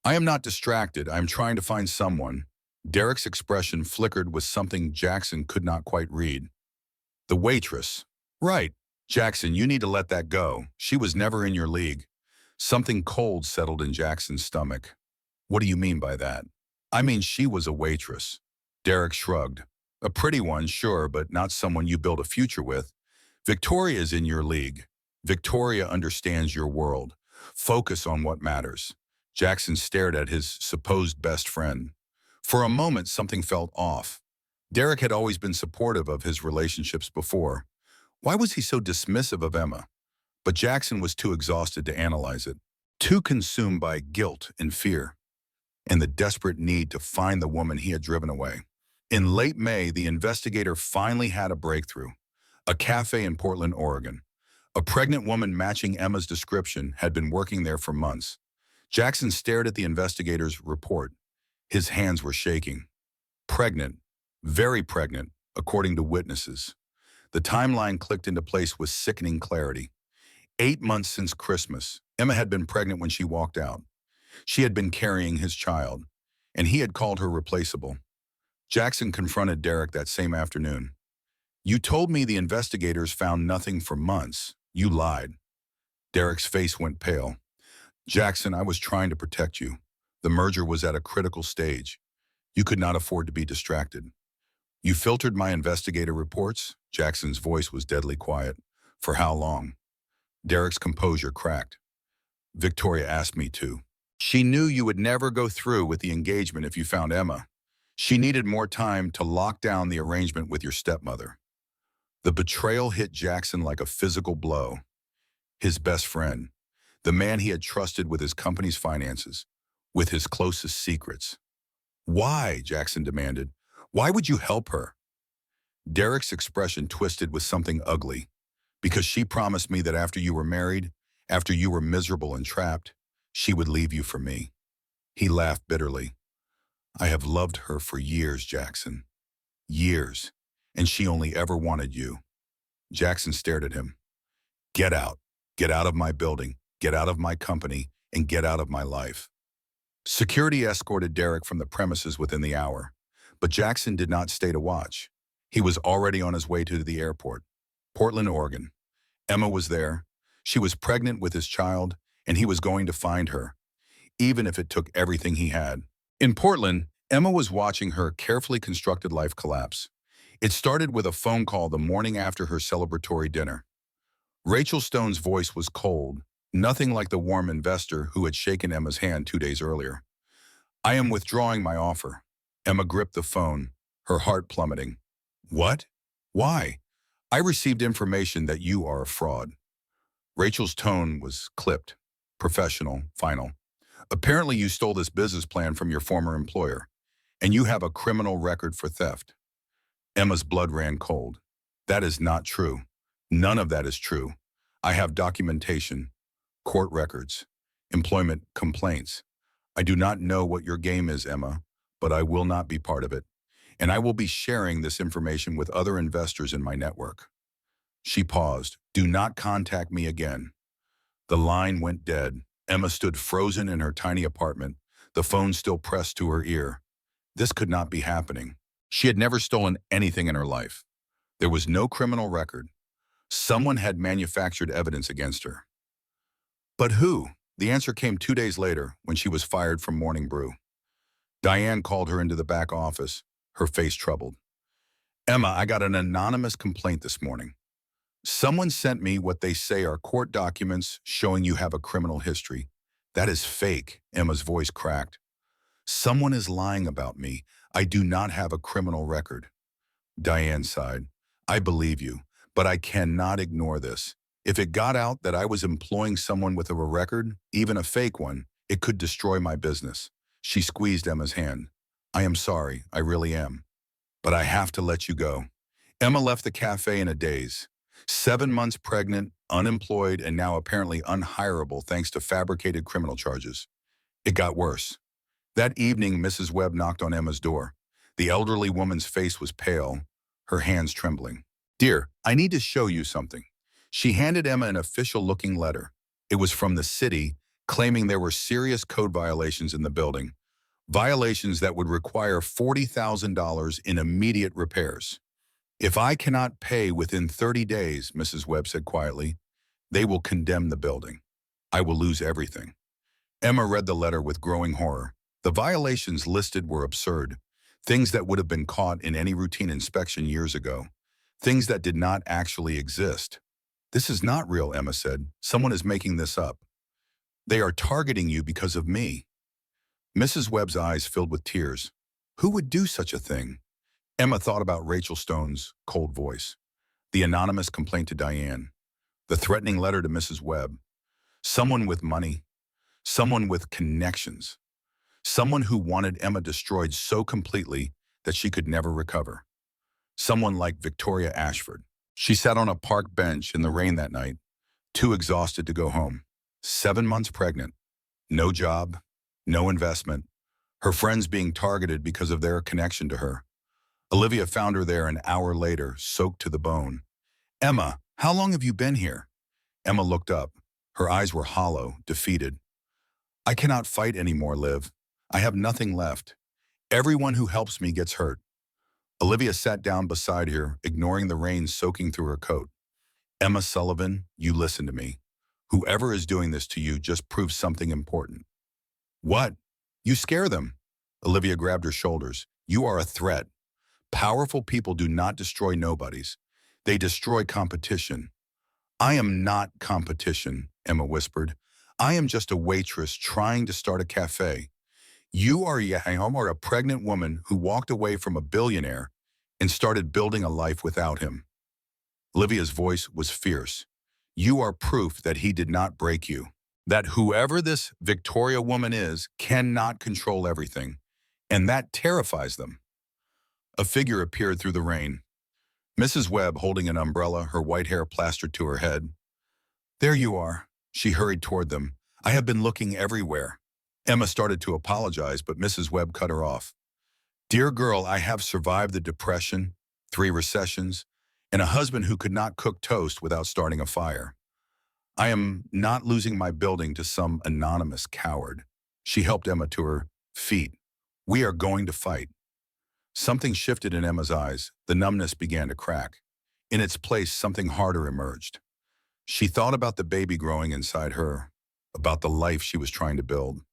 I am not distracted. I am trying to find someone. Derek's expression flickered with something Jackson could not quite read. The waitress. Right. Jackson, you need to let that go. She was never in your league. Something cold settled in Jackson's stomach. What do you mean by that? I mean, she was a waitress. Derek shrugged. A pretty one, sure, but not someone you build a future with. Victoria is in your league. Victoria understands your world. Focus on what matters. Jackson stared at his supposed best friend. For a moment, something felt off. Derek had always been supportive of his relationships before. Why was he so dismissive of Emma? But Jackson was too exhausted to analyze it, too consumed by guilt and fear. and the desperate need to find the woman he had driven away. In late May, the investigator finally had a breakthrough. A cafe in Portland, Oregon. A pregnant woman matching Emma's description had been working there for months. Jackson stared at the investigator's report. His hands were shaking. Pregnant, very pregnant, according to witnesses. The timeline clicked into place with sickening clarity. 8 months since Christmas, Emma had been pregnant when she walked out. She had been carrying his child, and he had called her replaceable. Jackson confronted Derek that same afternoon. "You told me the investigators found nothing for months. You lied." Derek's face went pale. "Jackson, I was trying to protect you. The merger was at a critical stage. You could not afford to be distracted." "You filtered my investigator reports?" Jackson's voice was deadly quiet. "For how long?" Derek's composure cracked. "Victoria asked me to. She knew you would never go through with the engagement if you found Emma. She needed more time to lock down the arrangement with your stepmother." The betrayal hit Jackson like a physical blow. His best friend, the man he had trusted with his company's finances, with his closest secrets. "Why?" Jackson demanded. "Why would you help her?" Derek's expression twisted with something ugly. "Because she promised me that after you were married, after you were miserable and trapped, she would leave you for me." He laughed bitterly. "I have loved her for years, Jackson. Years. And she only ever wanted you." Jackson stared at him. "Get out. Get out of my building. Get out of my company. And get out of my life." Security escorted Derek from the premises within the hour. But Jackson did not stay to watch. He was already on his way to the airport. Portland, Oregon. Emma was there. She was pregnant with his child, and he was going to find her, even if it took everything he had. In Portland, Emma was watching her carefully constructed life collapse. It started with a phone call the morning after her celebratory dinner. Rachel Stone's voice was cold, nothing like the warm investor who had shaken Emma's hand 2 days earlier. "I am withdrawing my offer." Emma gripped the phone, her heart plummeting. "What? Why?" "I received information that you are a fraud." Rachel's tone was clipped, professional, final. "Apparently you stole this business plan from your former employer, and you have a criminal record for theft." Emma's blood ran cold. "That is not true. None of that is true. I have documentation, court records, employment complaints. I do not know what your game is, Emma, but I will not be part of it. And I will be sharing this information with other investors in my network." She paused. "Do not contact me again." The line went dead. Emma stood frozen in her tiny apartment, the phone still pressed to her ear. This could not be happening. She had never stolen anything in her life. There was no criminal record. Someone had manufactured evidence against her. But who? The answer came 2 days later when she was fired from Morning Brew. Diane called her into the back office, her face troubled. "Emma, I got an anonymous complaint this morning. Someone sent me what they say are court documents showing you have a criminal history. That is fake." Emma's voice cracked. "Someone is lying about me. I do not have a criminal record." Diane sighed. "I believe you, but I cannot ignore this. If it got out that I was employing someone with a record, even a fake one, it could destroy my business." She squeezed Emma's hand. "I am sorry, I really am. But I have to let you go." Emma left the cafe in a daze. 7 months pregnant, unemployed, and now apparently unhireable thanks to fabricated criminal charges. It got worse. That evening, Mrs. Webb knocked on Emma's door. The elderly woman's face was pale, her hands trembling. "Dear, I need to show you something." She handed Emma an official-looking letter. It was from the city, claiming there were serious code violations in the building, violations that would require $40,000 in immediate repairs. "If I cannot pay within 30 days, Mrs. Webb said quietly, they will condemn the building. I will lose everything." Emma read the letter with growing horror. The violations listed were absurd, things that would have been caught in any routine inspection years ago, things that did not actually exist. "This is not real," Emma said. "Someone is making this up. They are targeting you because of me." Mrs. Webb's eyes filled with tears. Who would do such a thing? Emma thought about Rachel Stone's cold voice, the anonymous complaint to Diane, the threatening letter to Mrs. Webb. Someone with money, someone with connections, Someone who wanted Emma destroyed so completely that she could never recover. Someone like Victoria Ashford. She sat on a park bench in the rain that night, too exhausted to go home. 7 months pregnant, no job, no investment, her friends being targeted because of their connection to her. Olivia found her there an hour later, soaked to the bone. "Emma, how long have you been here?" Emma looked up. Her eyes were hollow, defeated. "I cannot fight anymore, Liv. I have nothing left. Everyone who helps me gets hurt." Olivia sat down beside her, ignoring the rain soaking through her coat. "Emma Sullivan, you listen to me. Whoever is doing this to you just proves something important." "What?" "You scare them." Olivia grabbed her shoulders. "You are a threat. Powerful people do not destroy nobodies. They destroy competition." "I am not competition," Emma whispered. "I am just a waitress trying to start a cafe. You are a pregnant woman who walked away from a billionaire and started building a life without him." Olivia's voice was fierce. "You are proof that he did not break you. That whoever this Victoria woman is cannot control everything. And that terrifies them." A figure appeared through the rain. Mrs. Webb holding an umbrella, her white hair plastered to her head. "There you are." She hurried toward them. "I have been looking everywhere." Emma started to apologize, but Mrs. Webb cut her off. "Dear girl, I have survived the depression, 3 recessions, and a husband who could not cook toast without starting a fire. I am not losing my building to some anonymous coward." She helped Emma to her feet. "We are going to fight." Something shifted in Emma's eyes. The numbness began to crack. In its place, something harder emerged. She thought about the baby growing inside her, about the life she was trying to build,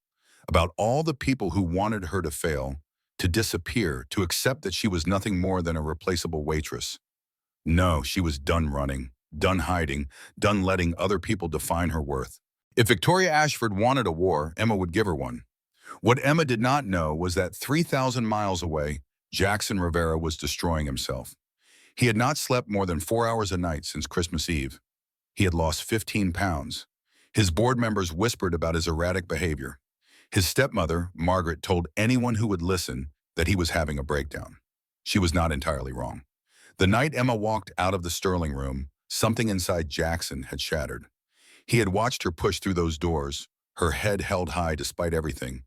about all the people who wanted her to fail, to disappear, to accept that she was nothing more than a replaceable waitress. No, she was done running, done hiding, done letting other people define her worth. If Victoria Ashford wanted a war, Emma would give her one. What Emma did not know was that 3,000 miles away, Jackson Rivera was destroying himself. He had not slept more than 4 hours a night since Christmas Eve. He had lost 15 pounds. His board members whispered about his erratic behavior. His stepmother, Margaret, told anyone who would listen that he was having a breakdown. She was not entirely wrong. The night Emma walked out of the Sterling room, something inside Jackson had shattered. He had watched her push through those doors, her head held high despite everything,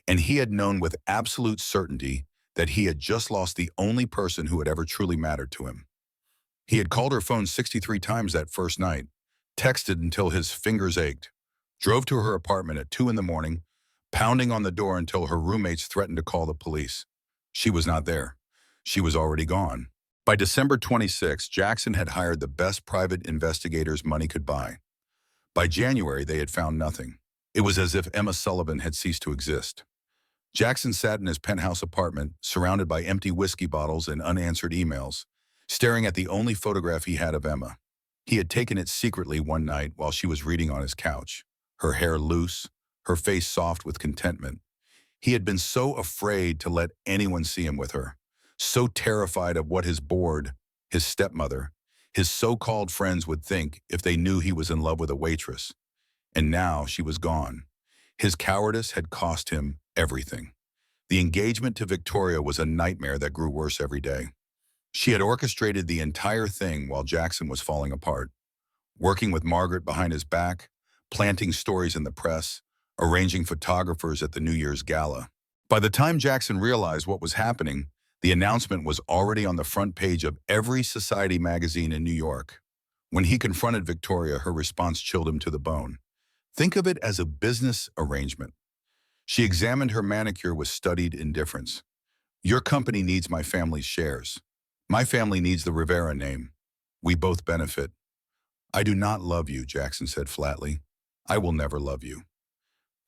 and he had known with absolute certainty that he had just lost the only person who had ever truly mattered to him. He had called her phone 63 times that first night, texted until his fingers ached, drove to her apartment at 2 in the morning, pounding on the door until her roommates threatened to call the police. She was not there. She was already gone. By December 26, Jackson had hired the best private investigators money could buy. By January, they had found nothing. It was as if Emma Sullivan had ceased to exist. Jackson sat in his penthouse apartment, surrounded by empty whiskey bottles and unanswered emails, staring at the only photograph he had of Emma. He had taken it secretly one night while she was reading on his couch, her hair loose, her face soft with contentment. He had been so afraid to let anyone see him with her, so terrified of what his board, his stepmother, his so-called friends would think if they knew he was in love with a waitress. And now she was gone. His cowardice had cost him everything. The engagement to Victoria was a nightmare that grew worse every day. She had orchestrated the entire thing while Jackson was falling apart, working with Margaret behind his back, planting stories in the press, arranging photographers at the New Year's gala. By the time Jackson realized what was happening, the announcement was already on the front page of every society magazine in New York. When he confronted Victoria, her response chilled him to the bone. Think of it as a business arrangement. She examined her manicure with studied indifference. "Your company needs my family's shares. My family needs the Rivera name. We both benefit." "I do not love you," Jackson said flatly. "I will never love you."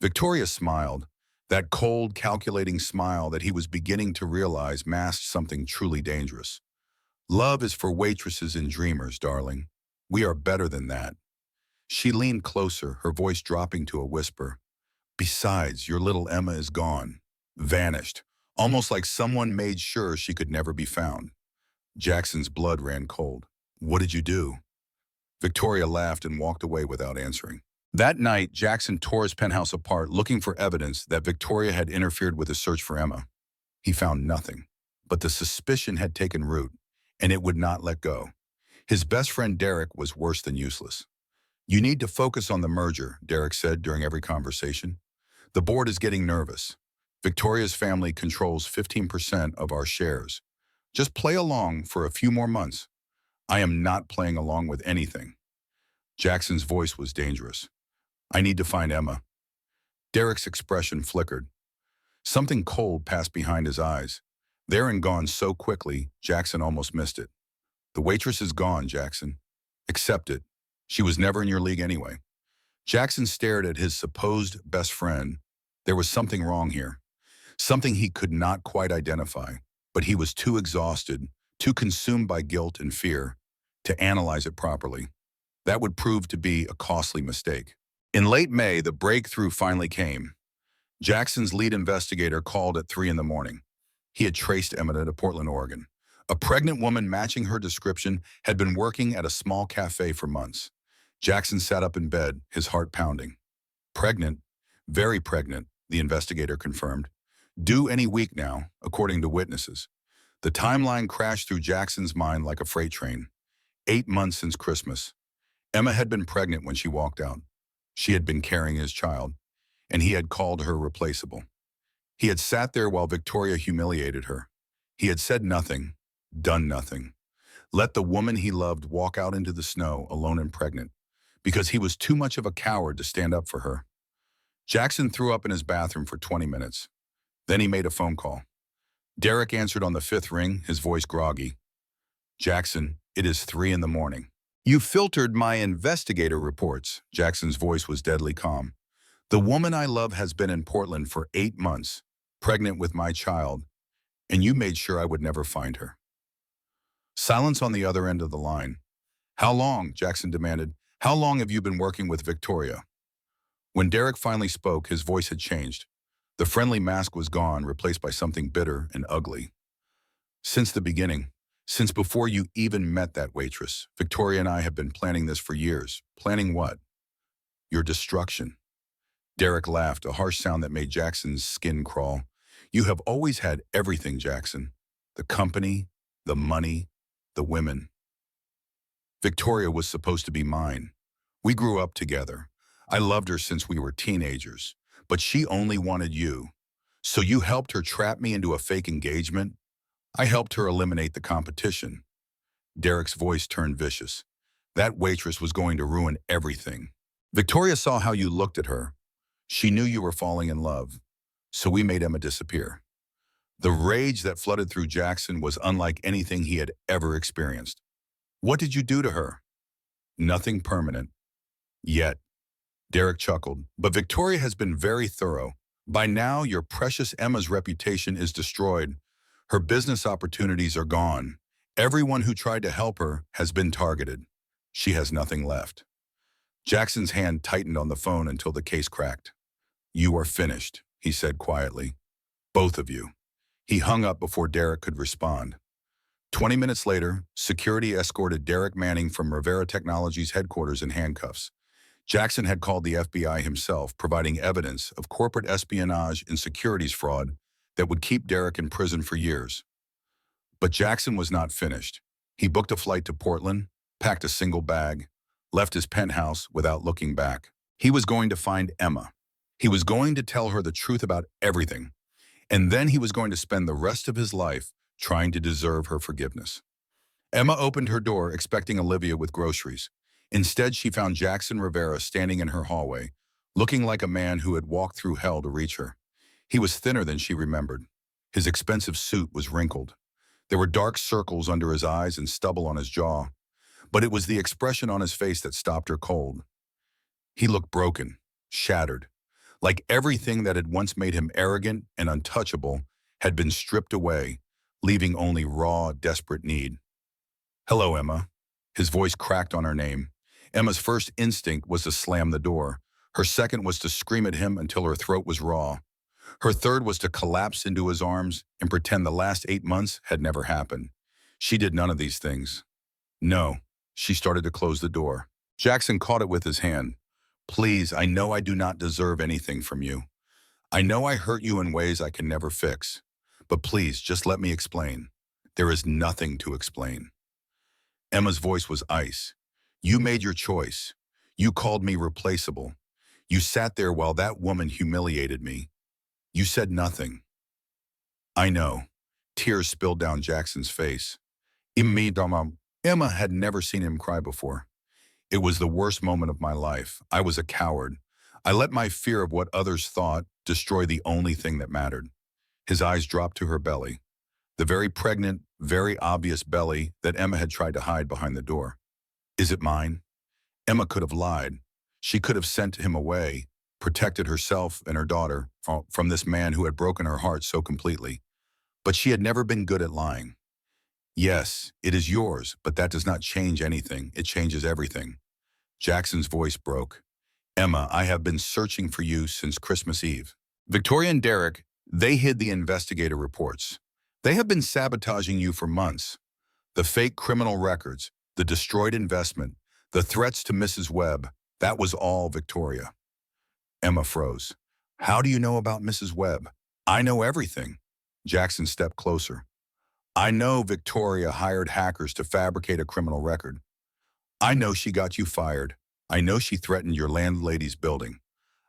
Victoria smiled, that cold, calculating smile that he was beginning to realize masked something truly dangerous. "Love is for waitresses and dreamers, darling. We are better than that." She leaned closer, her voice dropping to a whisper. "Besides, your little Emma is gone, vanished, almost like someone made sure she could never be found." Jackson's blood ran cold. "What did you do?" Victoria laughed and walked away without answering. That night, Jackson tore his penthouse apart looking for evidence that Victoria had interfered with his search for Emma. He found nothing, but the suspicion had taken root, and it would not let go. His best friend Derek was worse than useless. "You need to focus on the merger," Derek said during every conversation. "The board is getting nervous. Victoria's family controls 15% of our shares. Just play along for a few more months." "I am not playing along with anything." Jackson's voice was dangerous. "I need to find Emma." Derek's expression flickered. Something cold passed behind his eyes. There and gone so quickly, Jackson almost missed it. "The waitress is gone, Jackson. Accept it. She was never in your league anyway." Jackson stared at his supposed best friend. There was something wrong here. Something he could not quite identify, but he was too exhausted, too consumed by guilt and fear, to analyze it properly. That would prove to be a costly mistake. In late May, the breakthrough finally came. Jackson's lead investigator called at 3 in the morning. He had traced Emma to Portland, Oregon. A pregnant woman matching her description had been working at a small cafe for months. Jackson sat up in bed, his heart pounding. "Pregnant, very pregnant," the investigator confirmed. "Due any week now, according to witnesses." The timeline crashed through Jackson's mind like a freight train. 8 months since Christmas. Emma had been pregnant when she walked out. She had been carrying his child, and he had called her replaceable. He had sat there while Victoria humiliated her. He had said nothing, done nothing. Let the woman he loved walk out into the snow alone and pregnant, because he was too much of a coward to stand up for her. Jackson threw up in his bathroom for 20 minutes. Then he made a phone call. Derek answered on the 5th ring, his voice groggy. "Jackson, it is 3 in the morning. You filtered my investigator reports." Jackson's voice was deadly calm. "The woman I love has been in Portland for 8 months, pregnant with my child, and you made sure I would never find her." Silence on the other end of the line. "How long?" Jackson demanded. "How long have you been working with Victoria?" When Derek finally spoke, his voice had changed. The friendly mask was gone, replaced by something bitter and ugly. "Since the beginning. Since before you even met that waitress. Victoria and I have been planning this for years." "Planning what?" "Your destruction." Derek laughed, a harsh sound that made Jackson's skin crawl. "You have always had everything, Jackson. The company, the money, the women. Victoria was supposed to be mine. We grew up together. I loved her since we were teenagers, but she only wanted you. So you helped her trap me into a fake engagement? I helped her eliminate the competition." Derek's voice turned vicious. "That waitress was going to ruin everything. Victoria saw how you looked at her. She knew you were falling in love. So we made Emma disappear." The rage that flooded through Jackson was unlike anything he had ever experienced. "What did you do to her?" "Nothing permanent. Yet." Derek chuckled. "But Victoria has been very thorough. By now, your precious Emma's reputation is destroyed. Her business opportunities are gone. Everyone who tried to help her has been targeted. She has nothing left." Jackson's hand tightened on the phone until the case cracked. "You are finished," he said quietly. "Both of you." He hung up before Derek could respond. 20 minutes later, security escorted Derek Manning from Rivera Technologies headquarters in handcuffs. Jackson had called the FBI himself, providing evidence of corporate espionage and securities fraud that would keep Derek in prison for years. But Jackson was not finished. He booked a flight to Portland, packed a single bag, left his penthouse without looking back. He was going to find Emma. He was going to tell her the truth about everything. And then he was going to spend the rest of his life trying to deserve her forgiveness. Emma opened her door, expecting Olivia with groceries. Instead, she found Jackson Rivera standing in her hallway, looking like a man who had walked through hell to reach her. He was thinner than she remembered. His expensive suit was wrinkled. There were dark circles under his eyes and stubble on his jaw. But it was the expression on his face that stopped her cold. He looked broken, shattered, like everything that had once made him arrogant and untouchable had been stripped away, leaving only raw, desperate need. "Hello, Emma." His voice cracked on her name. Emma's first instinct was to slam the door. Her second was to scream at him until her throat was raw. Her third was to collapse into his arms and pretend the last 8 months had never happened. She did none of these things. No, she started to close the door. Jackson caught it with his hand. Please, I know I do not deserve anything from you. I know I hurt you in ways I can never fix. But please, just let me explain. There is nothing to explain. Emma's voice was ice. You made your choice. You called me replaceable. You sat there while that woman humiliated me. You said nothing. I know. Tears spilled down Jackson's face. Emma had never seen him cry before. It was the worst moment of my life. I was a coward. I let my fear of what others thought destroy the only thing that mattered. His eyes dropped to her belly, the very pregnant, very obvious belly that Emma had tried to hide behind the door. Is it mine? Emma could have lied. She could have sent him away, protected herself and her daughter from this man who had broken her heart so completely. But she had never been good at lying. Yes, it is yours, but that does not change anything. It changes everything. Jackson's voice broke. Emma, I have been searching for you since Christmas Eve. Victoria and Derek, they hid the investigator reports. They have been sabotaging you for months. The fake criminal records, the destroyed investment, the threats to Mrs. Webb, that was all Victoria. Emma froze. How do you know about Mrs. Webb? I know everything. Jackson stepped closer. I know Victoria hired hackers to fabricate a criminal record. I know she got you fired. I know she threatened your landlady's building.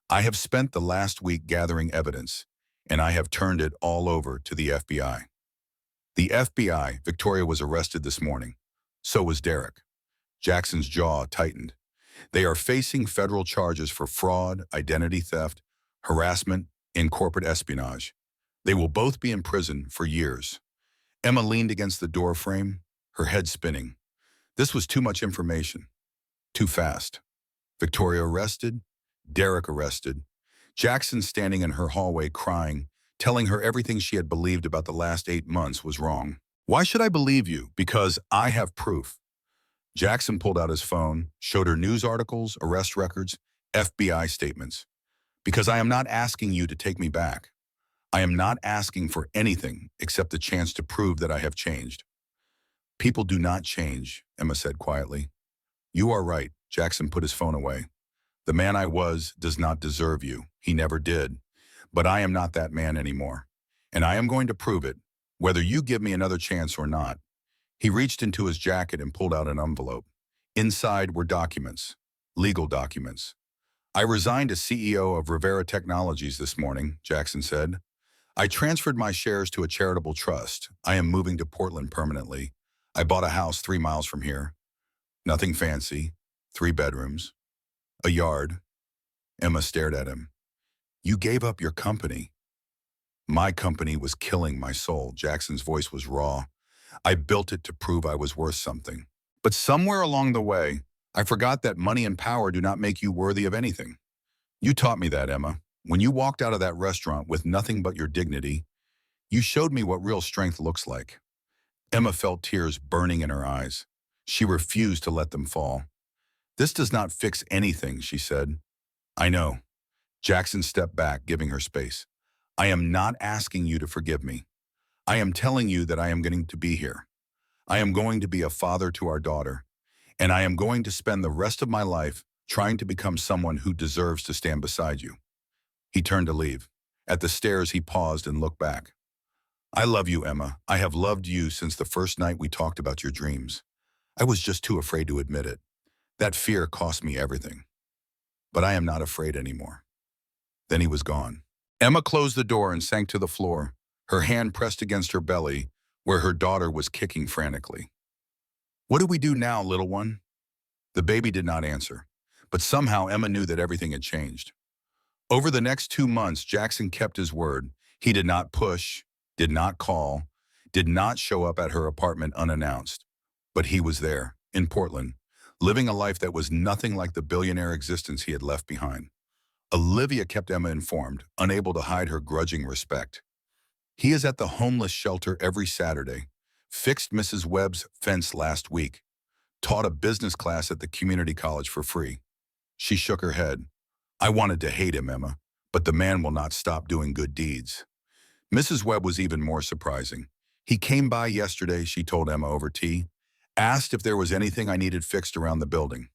I have spent the last week gathering evidence, and I have turned it all over to the FBI. The FBI, Victoria was arrested this morning. So was Derek. Jackson's jaw tightened. They are facing federal charges for fraud, identity theft, harassment, and corporate espionage. They will both be in prison for years. Emma leaned against the door frame, her head spinning. This was too much information. Too fast. Victoria arrested, Derek arrested. Jackson standing in her hallway crying, telling her everything she had believed about the last 8 months was wrong. Why should I believe you? Because I have proof. Jackson pulled out his phone, showed her news articles, arrest records, FBI statements. Because I am not asking you to take me back. I am not asking for anything except the chance to prove that I have changed. People do not change, Emma said quietly. You are right, Jackson put his phone away. The man I was does not deserve you. He never did. But I am not that man anymore. And I am going to prove it, whether you give me another chance or not. He reached into his jacket and pulled out an envelope. Inside were documents, legal documents. I resigned as CEO of Rivera Technologies this morning, Jackson said. I transferred my shares to a charitable trust. I am moving to Portland permanently. I bought a house 3 miles from here. Nothing fancy, 3 bedrooms, a yard. Emma stared at him. You gave up your company. My company was killing my soul. Jackson's voice was raw. I built it to prove I was worth something. But somewhere along the way, I forgot that money and power do not make you worthy of anything. You taught me that, Emma. When you walked out of that restaurant with nothing but your dignity, you showed me what real strength looks like. Emma felt tears burning in her eyes. She refused to let them fall. This does not fix anything, she said. I know. Jackson stepped back, giving her space. I am not asking you to forgive me. I am telling you that I am going to be here. I am going to be a father to our daughter, and I am going to spend the rest of my life trying to become someone who deserves to stand beside you. He turned to leave. At the stairs, he paused and looked back. I love you, Emma. I have loved you since the first night we talked about your dreams. I was just too afraid to admit it. That fear cost me everything. But I am not afraid anymore. Then he was gone. Emma closed the door and sank to the floor, her hand pressed against her belly, where her daughter was kicking frantically. What do we do now, little one? The baby did not answer, but somehow Emma knew that everything had changed. Over the next 2 months, Jackson kept his word. He did not push, did not call, did not show up at her apartment unannounced. But he was there, in Portland, living a life that was nothing like the billionaire existence he had left behind. Olivia kept Emma informed, unable to hide her grudging respect. He is at the homeless shelter every Saturday, fixed Mrs. Webb's fence last week, taught a business class at the community college for free. She shook her head. I wanted to hate him, Emma, but the man will not stop doing good deeds. Mrs. Webb was even more surprising. He came by yesterday, she told Emma over tea, asked if there was anything I needed fixed around the building.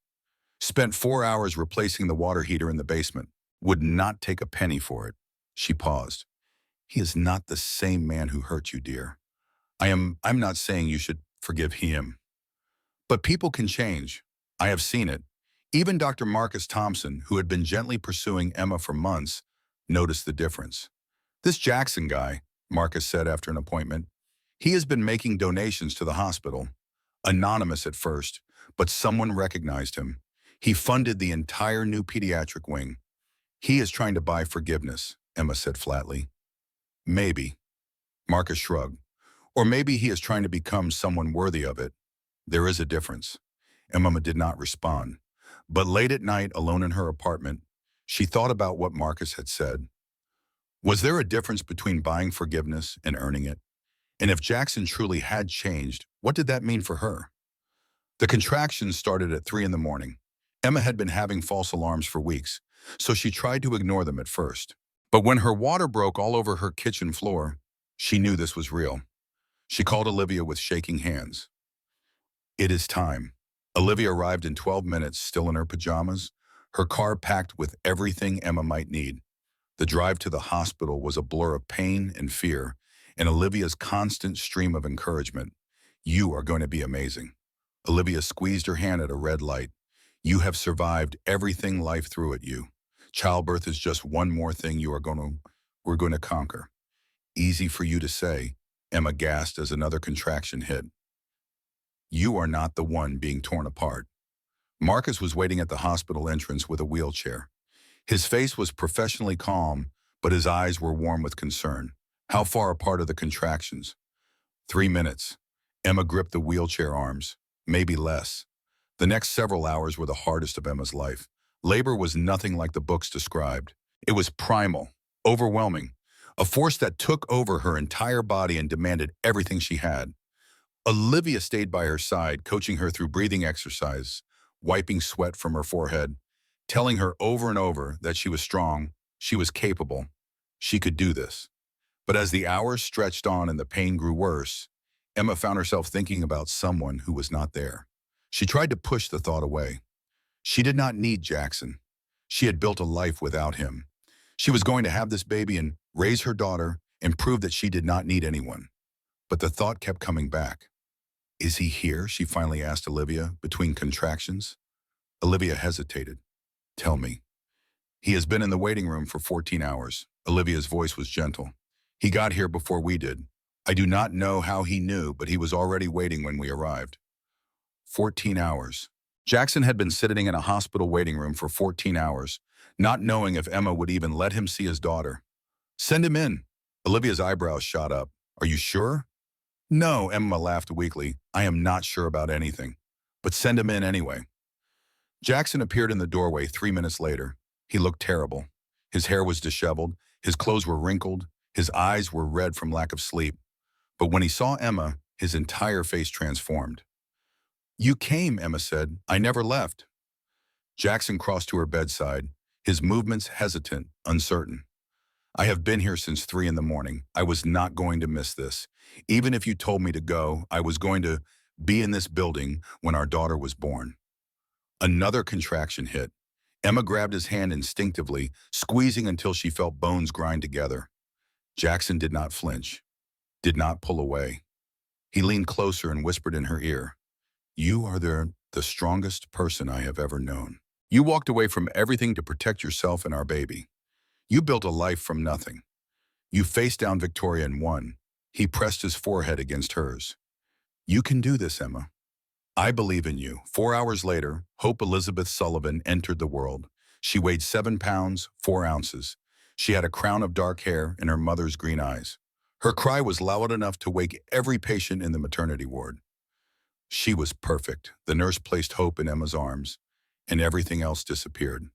Spent 4 hours replacing the water heater in the basement. Would not take a penny for it. She paused. He is not the same man who hurt you, dear. I'm not saying you should forgive him. But people can change. I have seen it. Even Dr. Marcus Thompson, who had been gently pursuing Emma for months, noticed the difference. This Jackson guy, Marcus said after an appointment, he has been making donations to the hospital. Anonymous at first, but someone recognized him. He funded the entire new pediatric wing. He is trying to buy forgiveness, Emma said flatly. Maybe. Marcus shrugged. Or maybe he is trying to become someone worthy of it. There is a difference. Emma did not respond. But late at night, alone in her apartment, she thought about what Marcus had said. Was there a difference between buying forgiveness and earning it? And if Jackson truly had changed, what did that mean for her? The contractions started at 3 in the morning. Emma had been having false alarms for weeks, so she tried to ignore them at first. But when her water broke all over her kitchen floor, she knew this was real. She called Olivia with shaking hands. It is time. Olivia arrived in 12 minutes, still in her pajamas, her car packed with everything Emma might need. The drive to the hospital was a blur of pain and fear, and Olivia's constant stream of encouragement. You are going to be amazing. Olivia squeezed her hand at a red light. You have survived everything life threw at you. Childbirth is just one more thing we're going to conquer. Easy for you to say, Emma gasped as another contraction hit. You are not the one being torn apart. Marcus was waiting at the hospital entrance with a wheelchair. His face was professionally calm, but his eyes were warm with concern. How far apart are the contractions? 3 minutes. Emma gripped the wheelchair arms. Maybe less. The next several hours were the hardest of Emma's life. Labor was nothing like the books described. It was primal, overwhelming, a force that took over her entire body and demanded everything she had. Olivia stayed by her side, coaching her through breathing exercise, wiping sweat from her forehead, telling her over and over that she was strong, she was capable, she could do this. But as the hours stretched on and the pain grew worse, Emma found herself thinking about someone who was not there. She tried to push the thought away. She did not need Jackson. She had built a life without him. She was going to have this baby and raise her daughter and prove that she did not need anyone. But the thought kept coming back. Is he here? She finally asked Olivia between contractions. Olivia hesitated. Tell me. He has been in the waiting room for 14 hours. Olivia's voice was gentle. He got here before we did. I do not know how he knew, but he was already waiting when we arrived. 14 hours. Jackson had been sitting in a hospital waiting room for 14 hours, not knowing if Emma would even let him see his daughter. Send him in. Olivia's eyebrows shot up. Are you sure? No, Emma laughed weakly. I am not sure about anything. But send him in anyway. Jackson appeared in the doorway 3 minutes later. He looked terrible. His hair was disheveled, his clothes were wrinkled, his eyes were red from lack of sleep. But when he saw Emma, his entire face transformed. You came, Emma said. I never left. Jackson crossed to her bedside, his movements hesitant, uncertain. I have been here since 3 in the morning. I was not going to miss this. Even if you told me to go, I was going to be in this building when our daughter was born. Another contraction hit. Emma grabbed his hand instinctively, squeezing until she felt bones grind together. Jackson did not flinch, did not pull away. He leaned closer and whispered in her ear, You are the strongest person I have ever known. You walked away from everything to protect yourself and our baby. You built a life from nothing. You faced down Victoria and won. He pressed his forehead against hers. You can do this, Emma. I believe in you. 4 hours later, Hope Elizabeth Sullivan entered the world. She weighed 7 pounds, 4 ounces. She had a crown of dark hair and her mother's green eyes. Her cry was loud enough to wake every patient in the maternity ward. She was perfect. The nurse placed Hope in Emma's arms, and everything else disappeared.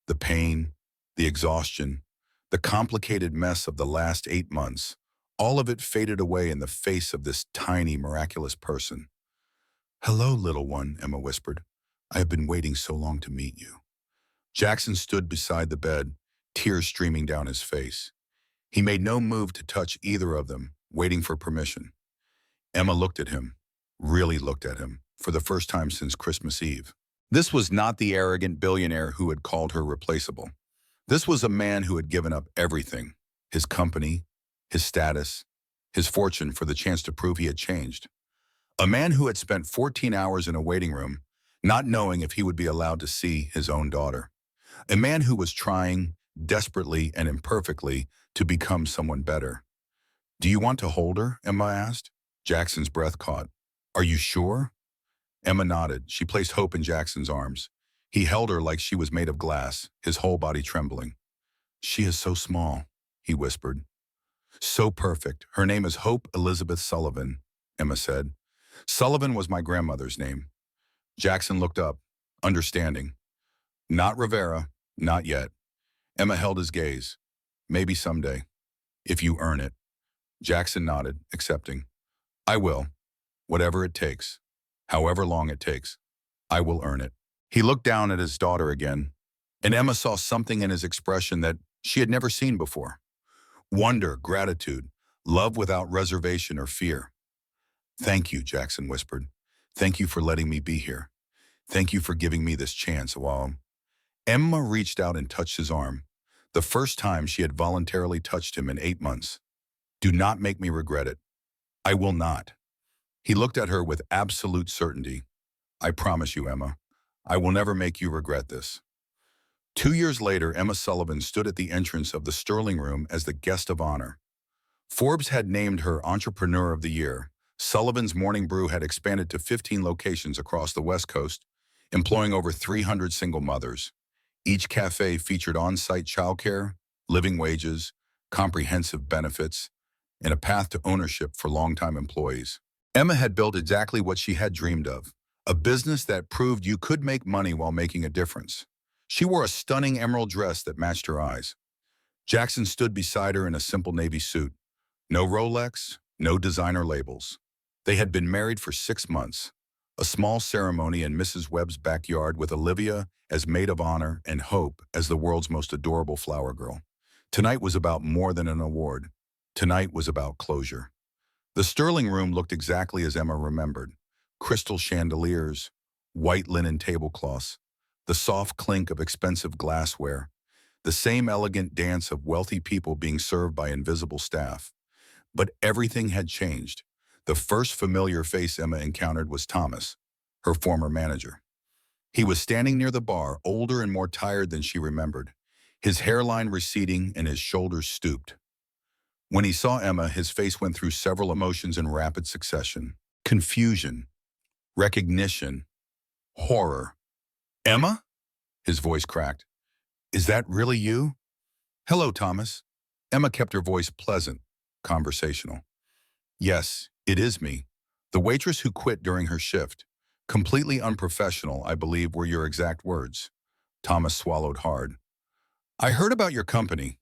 The pain, the exhaustion, the complicated mess of the last 8 months, all of it faded away in the face of this tiny, miraculous person. Hello, little one, Emma whispered. I have been waiting so long to meet you. Jackson stood beside the bed, tears streaming down his face. He made no move to touch either of them, waiting for permission. Emma looked at him, really looked at him, for the first time since Christmas Eve. This was not the arrogant billionaire who had called her replaceable. This was a man who had given up everything, his company, his status, his fortune for the chance to prove he had changed. A man who had spent 14 hours in a waiting room, not knowing if he would be allowed to see his own daughter. A man who was trying, desperately and imperfectly, to become someone better. "Do you want to hold her?" Emma asked. Jackson's breath caught. "Are you sure?" Emma nodded. She placed hope in Jackson's arms. He held her like she was made of glass, his whole body trembling. "She is so small," he whispered. "So perfect. Her name is Hope Elizabeth Sullivan," Emma said. "Sullivan was my grandmother's name." Jackson looked up, understanding. "Not Rivera, not yet." Emma held his gaze. "Maybe someday, if you earn it." Jackson nodded, accepting. "I will, whatever it takes, however long it takes. I will earn it." He looked down at his daughter again, and Emma saw something in his expression that she had never seen before. Wonder, gratitude, love without reservation or fear. "Thank you," Jackson whispered. "Thank you for letting me be here. Thank you for giving me this chance." While Emma reached out and touched his arm, the first time she had voluntarily touched him in 8 months. "Do not make me regret it." "I will not." He looked at her with absolute certainty. "I promise you, Emma, I will never make you regret this." 2 years later, Emma Sullivan stood at the entrance of the Sterling Room as the guest of honor. Forbes had named her Entrepreneur of the Year. Sullivan's Morning Brew had expanded to 15 locations across the West Coast, employing over 300 single mothers. Each cafe featured on-site childcare, living wages, comprehensive benefits, and a path to ownership for longtime employees. Emma had built exactly what she had dreamed of, a business that proved you could make money while making a difference. She wore a stunning emerald dress that matched her eyes. Jackson stood beside her in a simple navy suit. No Rolex, no designer labels. They had been married for 6 months. A small ceremony in Mrs. Webb's backyard with Olivia as maid of honor and Hope as the world's most adorable flower girl. Tonight was about more than an award. Tonight was about closure. The Sterling Room looked exactly as Emma remembered. Crystal chandeliers, white linen tablecloths, the soft clink of expensive glassware, the same elegant dance of wealthy people being served by invisible staff. But everything had changed. The first familiar face Emma encountered was Thomas, her former manager. He was standing near the bar, older and more tired than she remembered, his hairline receding and his shoulders stooped. When he saw Emma, his face went through several emotions in rapid succession. Confusion, recognition, horror. "Emma?" His voice cracked. "Is that really you?" "Hello, Thomas." Emma kept her voice pleasant, conversational. "Yes, it is me. The waitress who quit during her shift. Completely unprofessional, I believe were your exact words." Thomas swallowed hard. "I heard about your company.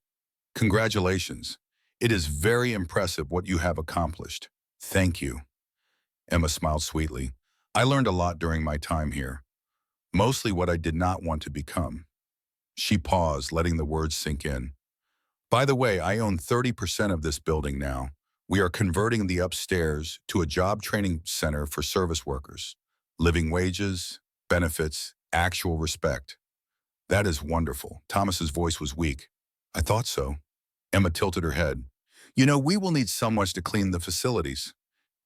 Congratulations. It is very impressive what you have accomplished." "Thank you." Emma smiled sweetly. "I learned a lot during my time here. Mostly what I did not want to become." She paused, letting the words sink in. "By the way, I own 30% of this building now. We are converting the upstairs to a job training center for service workers. Living wages, benefits, actual respect." "That is wonderful." Thomas's voice was weak. "I thought so." Emma tilted her head. "You know, we will need someone to clean the facilities.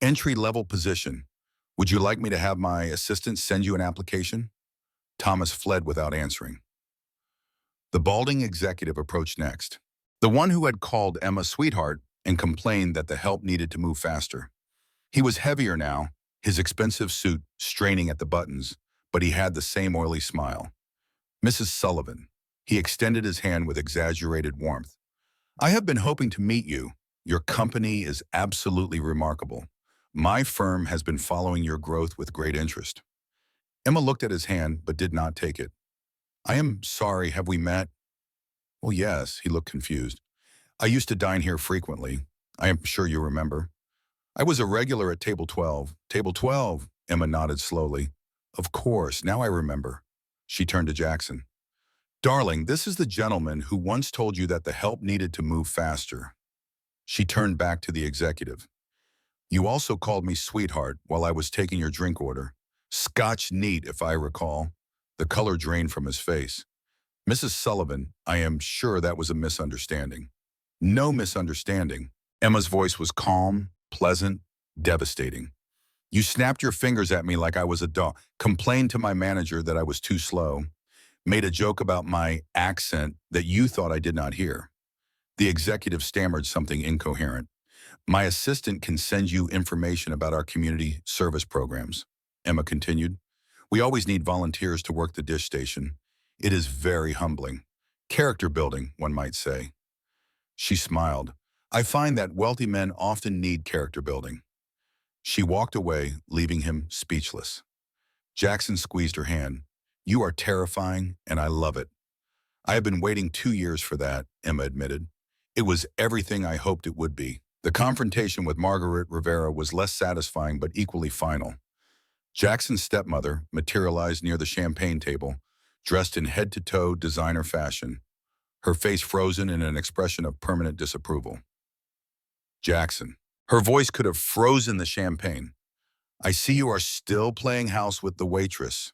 Entry-level position. Would you like me to have my assistant send you an application?" Thomas fled without answering. The balding executive approached next. The one who had called Emma sweetheart and complained that the help needed to move faster. He was heavier now, his expensive suit straining at the buttons, but he had the same oily smile. "Mrs. Sullivan." He extended his hand with exaggerated warmth. "I have been hoping to meet you. Your company is absolutely remarkable. My firm has been following your growth with great interest." Emma looked at his hand but did not take it. "I am sorry, have we met?" "Well, yes," he looked confused. "I used to dine here frequently. I am sure you remember." "I was a regular at table 12. "Table 12, Emma nodded slowly. "Of course, now I remember." She turned to Jackson. "Darling, this is the gentleman who once told you that the help needed to move faster." She turned back to the executive. "You also called me sweetheart while I was taking your drink order. Scotch neat, if I recall." The color drained from his face. Mrs. Sullivan, I am sure that was a misunderstanding. No misunderstanding. Emma's voice was calm, pleasant, devastating. You snapped your fingers at me like I was a dog, complained to my manager that I was too slow, made a joke about my accent that you thought I did not hear. The executive stammered something incoherent. My assistant can send you information about our community service programs, Emma continued. We always need volunteers to work the dish station. It is very humbling. Character building, one might say. She smiled. I find that wealthy men often need character building. She walked away, leaving him speechless. Jackson squeezed her hand. You are terrifying, and I love it. I have been waiting 2 years for that, Emma admitted. It was everything I hoped it would be. The confrontation with Margaret Rivera was less satisfying but equally final. Jackson's stepmother materialized near the champagne table, dressed in head-to-toe designer fashion, her face frozen in an expression of permanent disapproval. Jackson. Her voice could have frozen the champagne. I see you are still playing house with the waitress.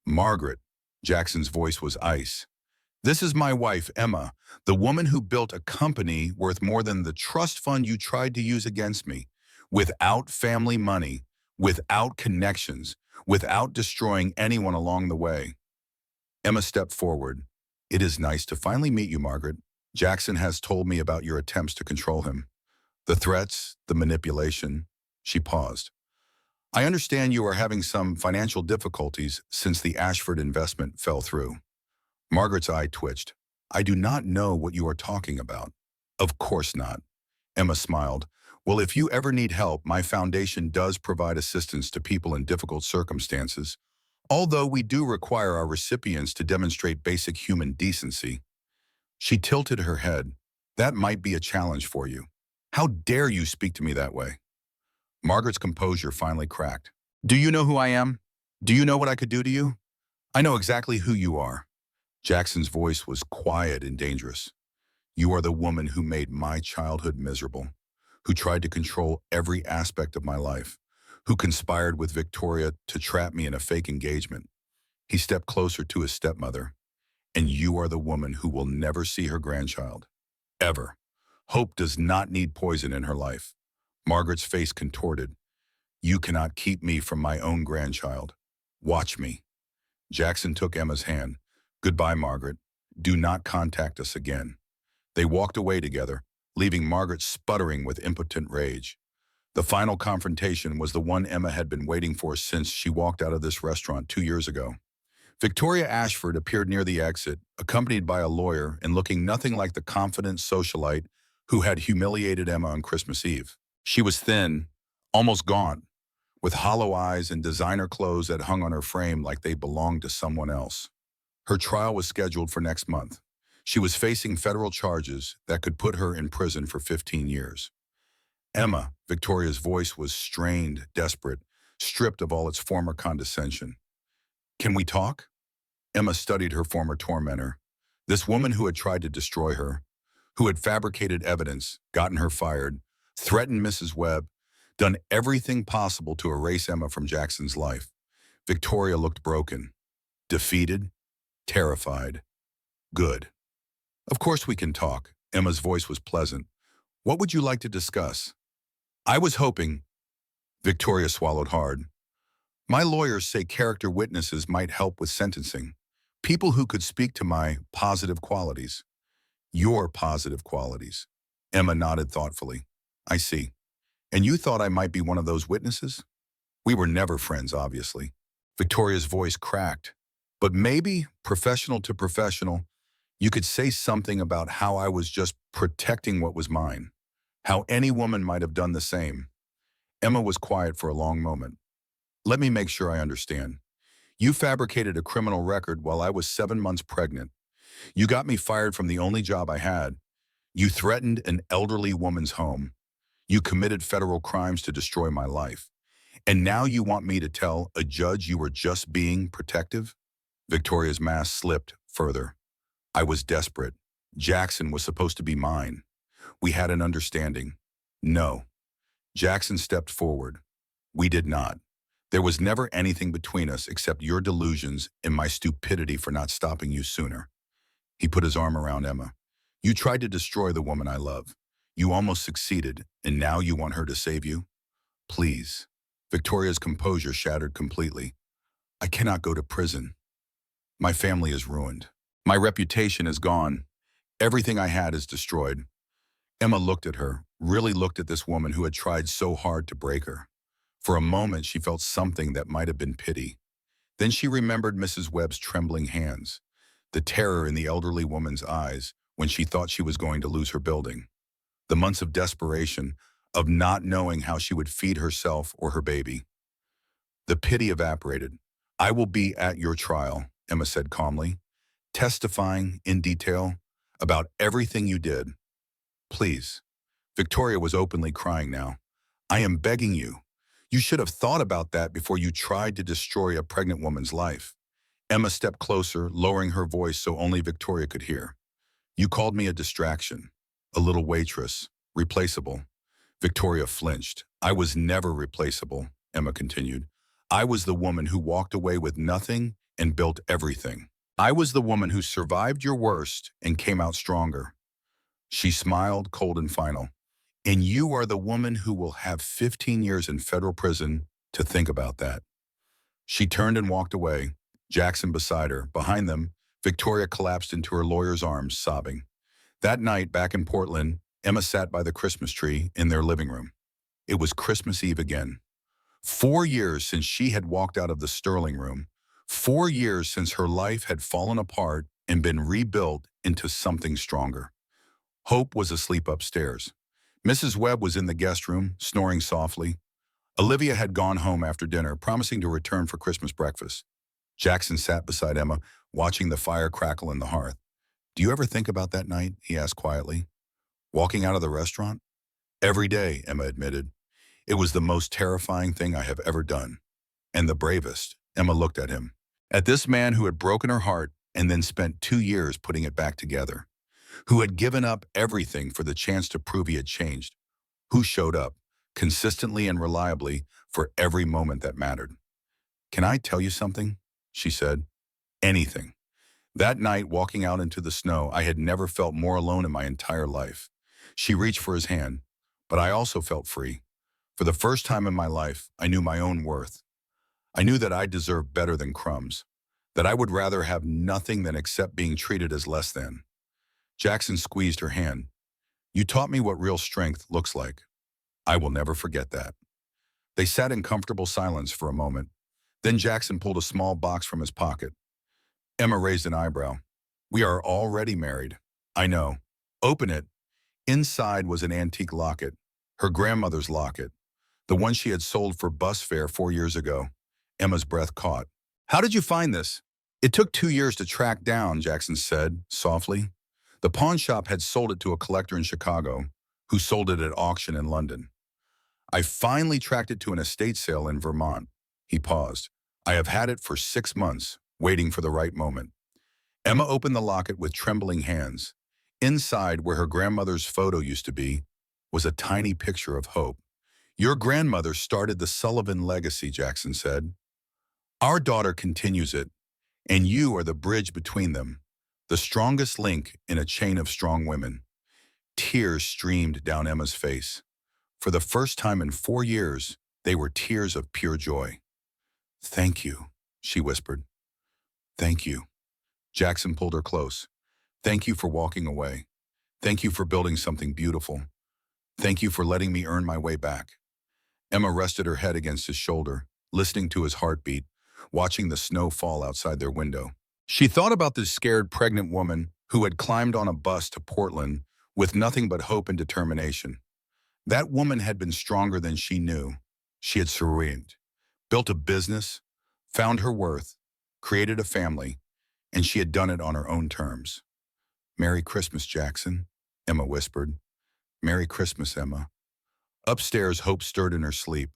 Margaret. Jackson's voice was ice. This is my wife, Emma, the woman who built a company worth more than the trust fund you tried to use against me, without family money, without connections, without destroying anyone along the way. Emma stepped forward. It is nice to finally meet you, Margaret. Jackson has told me about your attempts to control him. The threats, the manipulation. She paused. I understand you are having some financial difficulties since the Ashford investment fell through. Margaret's eye twitched. I do not know what you are talking about. Of course not. Emma smiled. Well, if you ever need help, my foundation does provide assistance to people in difficult circumstances, although we do require our recipients to demonstrate basic human decency. She tilted her head. That might be a challenge for you. How dare you speak to me that way? Margaret's composure finally cracked. Do you know who I am? Do you know what I could do to you? I know exactly who you are. Jackson's voice was quiet and dangerous. You are the woman who made my childhood miserable, who tried to control every aspect of my life, who conspired with Victoria to trap me in a fake engagement. He stepped closer to his stepmother. And you are the woman who will never see her grandchild. Ever. Hope does not need poison in her life. Margaret's face contorted. You cannot keep me from my own grandchild. Watch me. Jackson took Emma's hand. Goodbye, Margaret. Do not contact us again. They walked away together, leaving Margaret sputtering with impotent rage. The final confrontation was the one Emma had been waiting for since she walked out of this restaurant 2 years ago. Victoria Ashford appeared near the exit, accompanied by a lawyer and looking nothing like the confident socialite who had humiliated Emma on Christmas Eve. She was thin, almost gaunt, with hollow eyes and designer clothes that hung on her frame like they belonged to someone else. Her trial was scheduled for next month. She was facing federal charges that could put her in prison for 15 years. Emma, Victoria's voice was strained, desperate, stripped of all its former condescension. Can we talk? Emma studied her former tormentor, this woman who had tried to destroy her, who had fabricated evidence, gotten her fired, threatened Mrs. Webb, done everything possible to erase Emma from Jackson's life. Victoria looked broken, defeated, terrified. Good. Of course we can talk. Emma's voice was pleasant. What would you like to discuss? I was hoping. Victoria swallowed hard. My lawyers say character witnesses might help with sentencing. People who could speak to my positive qualities. Your positive qualities. Emma nodded thoughtfully. I see. And you thought I might be one of those witnesses? We were never friends, obviously. Victoria's voice cracked. But maybe, professional to professional, you could say something about how I was just protecting what was mine. How any woman might have done the same. Emma was quiet for a long moment. Let me make sure I understand. You fabricated a criminal record while I was 7 months pregnant. You got me fired from the only job I had. You threatened an elderly woman's home. You committed federal crimes to destroy my life. And now you want me to tell a judge you were just being protective? Victoria's mask slipped further. I was desperate. Jackson was supposed to be mine. We had an understanding. No. Jackson stepped forward. We did not. There was never anything between us except your delusions and my stupidity for not stopping you sooner. He put his arm around Emma. You tried to destroy the woman I love. You almost succeeded, and now you want her to save you? Please. Victoria's composure shattered completely. I cannot go to prison. My family is ruined. My reputation is gone. Everything I had is destroyed. Emma looked at her, really looked at this woman who had tried so hard to break her. For a moment, she felt something that might have been pity. Then she remembered Mrs. Webb's trembling hands, the terror in the elderly woman's eyes when she thought she was going to lose her building, the months of desperation, of not knowing how she would feed herself or her baby. The pity evaporated. I will be at your trial, Emma said calmly, testifying in detail about everything you did. Please. Victoria was openly crying now. I am begging you. You should have thought about that before you tried to destroy a pregnant woman's life. Emma stepped closer, lowering her voice so only Victoria could hear. You called me a distraction, a little waitress, replaceable. Victoria flinched. I was never replaceable, Emma continued. I was the woman who walked away with nothing and built everything. I was the woman who survived your worst and came out stronger. She smiled, cold and final. And you are the woman who will have 15 years in federal prison to think about that. She turned and walked away, Jackson beside her. Behind them, Victoria collapsed into her lawyer's arms, sobbing. That night, back in Portland, Emma sat by the Christmas tree in their living room. It was Christmas Eve again. 4 years since she had walked out of the Sterling room. 4 years since her life had fallen apart and been rebuilt into something stronger. Hope was asleep upstairs. Mrs. Webb was in the guest room, snoring softly. Olivia had gone home after dinner, promising to return for Christmas breakfast. Jackson sat beside Emma, watching the fire crackle in the hearth. Do you ever think about that night? He asked quietly. Walking out of the restaurant? Every day, Emma admitted. It was the most terrifying thing I have ever done. And the bravest. Emma looked at him. At this man who had broken her heart and then spent 2 years putting it back together. Who had given up everything for the chance to prove he had changed. Who showed up, consistently and reliably, for every moment that mattered. Can I tell you something? She said. Anything. That night, walking out into the snow, I had never felt more alone in my entire life. She reached for his hand, but I also felt free. For the first time in my life, I knew my own worth. I knew that I deserved better than crumbs, that I would rather have nothing than accept being treated as less than. Jackson squeezed her hand. You taught me what real strength looks like. I will never forget that. They sat in comfortable silence for a moment. Then Jackson pulled a small box from his pocket. Emma raised an eyebrow. We are already married. I know. Open it. Inside was an antique locket, her grandmother's locket, the one she had sold for bus fare 4 years ago. Emma's breath caught. How did you find this? It took 2 years to track down, Jackson said, softly. The pawn shop had sold it to a collector in Chicago, who sold it at auction in London. I finally tracked it to an estate sale in Vermont. He paused. I have had it for 6 months, waiting for the right moment. Emma opened the locket with trembling hands. Inside, where her grandmother's photo used to be, was a tiny picture of hope. Your grandmother started the Sullivan legacy, Jackson said. Our daughter continues it, and you are the bridge between them, the strongest link in a chain of strong women. Tears streamed down Emma's face. For the first time in 4 years, they were tears of pure joy. Thank you, she whispered. Thank you. Jackson pulled her close. Thank you for walking away. Thank you for building something beautiful. Thank you for letting me earn my way back. Emma rested her head against his shoulder, listening to his heartbeat, watching the snow fall outside their window. She thought about this scared pregnant woman who had climbed on a bus to Portland with nothing but hope and determination. That woman had been stronger than she knew. She had surrendered, built a business, found her worth, created a family, and she had done it on her own terms. Merry Christmas, Jackson, Emma whispered. Merry Christmas, Emma. Upstairs, hope stirred in her sleep.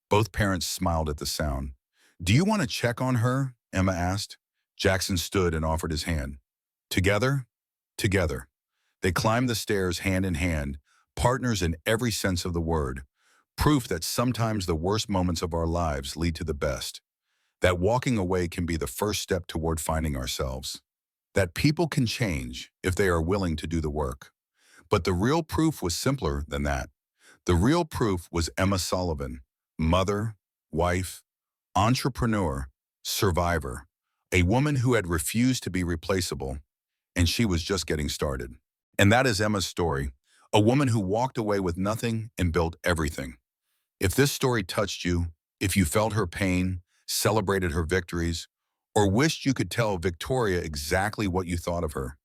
Both parents smiled at the sound. Do you want to check on her? Emma asked. Jackson stood and offered his hand. Together? Together. They climbed the stairs hand in hand, partners in every sense of the word. Proof that sometimes the worst moments of our lives lead to the best. That walking away can be the first step toward finding ourselves. That people can change if they are willing to do the work. But the real proof was simpler than that. The real proof was Emma Sullivan, mother, wife, entrepreneur, survivor, a woman who had refused to be replaceable, and she was just getting started. And that is Emma's story, a woman who walked away with nothing and built everything. If this story touched you, if you felt her pain, celebrated her victories, or wished you could tell Victoria exactly what you thought of her,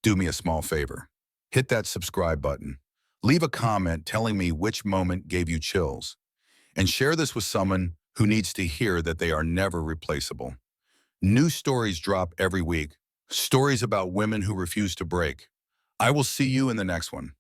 do me a small favor. Hit that subscribe button. Leave a comment telling me which moment gave you chills. And share this with someone who needs to hear that they are never replaceable. New stories drop every week. Stories about women who refuse to break. I will see you in the next one.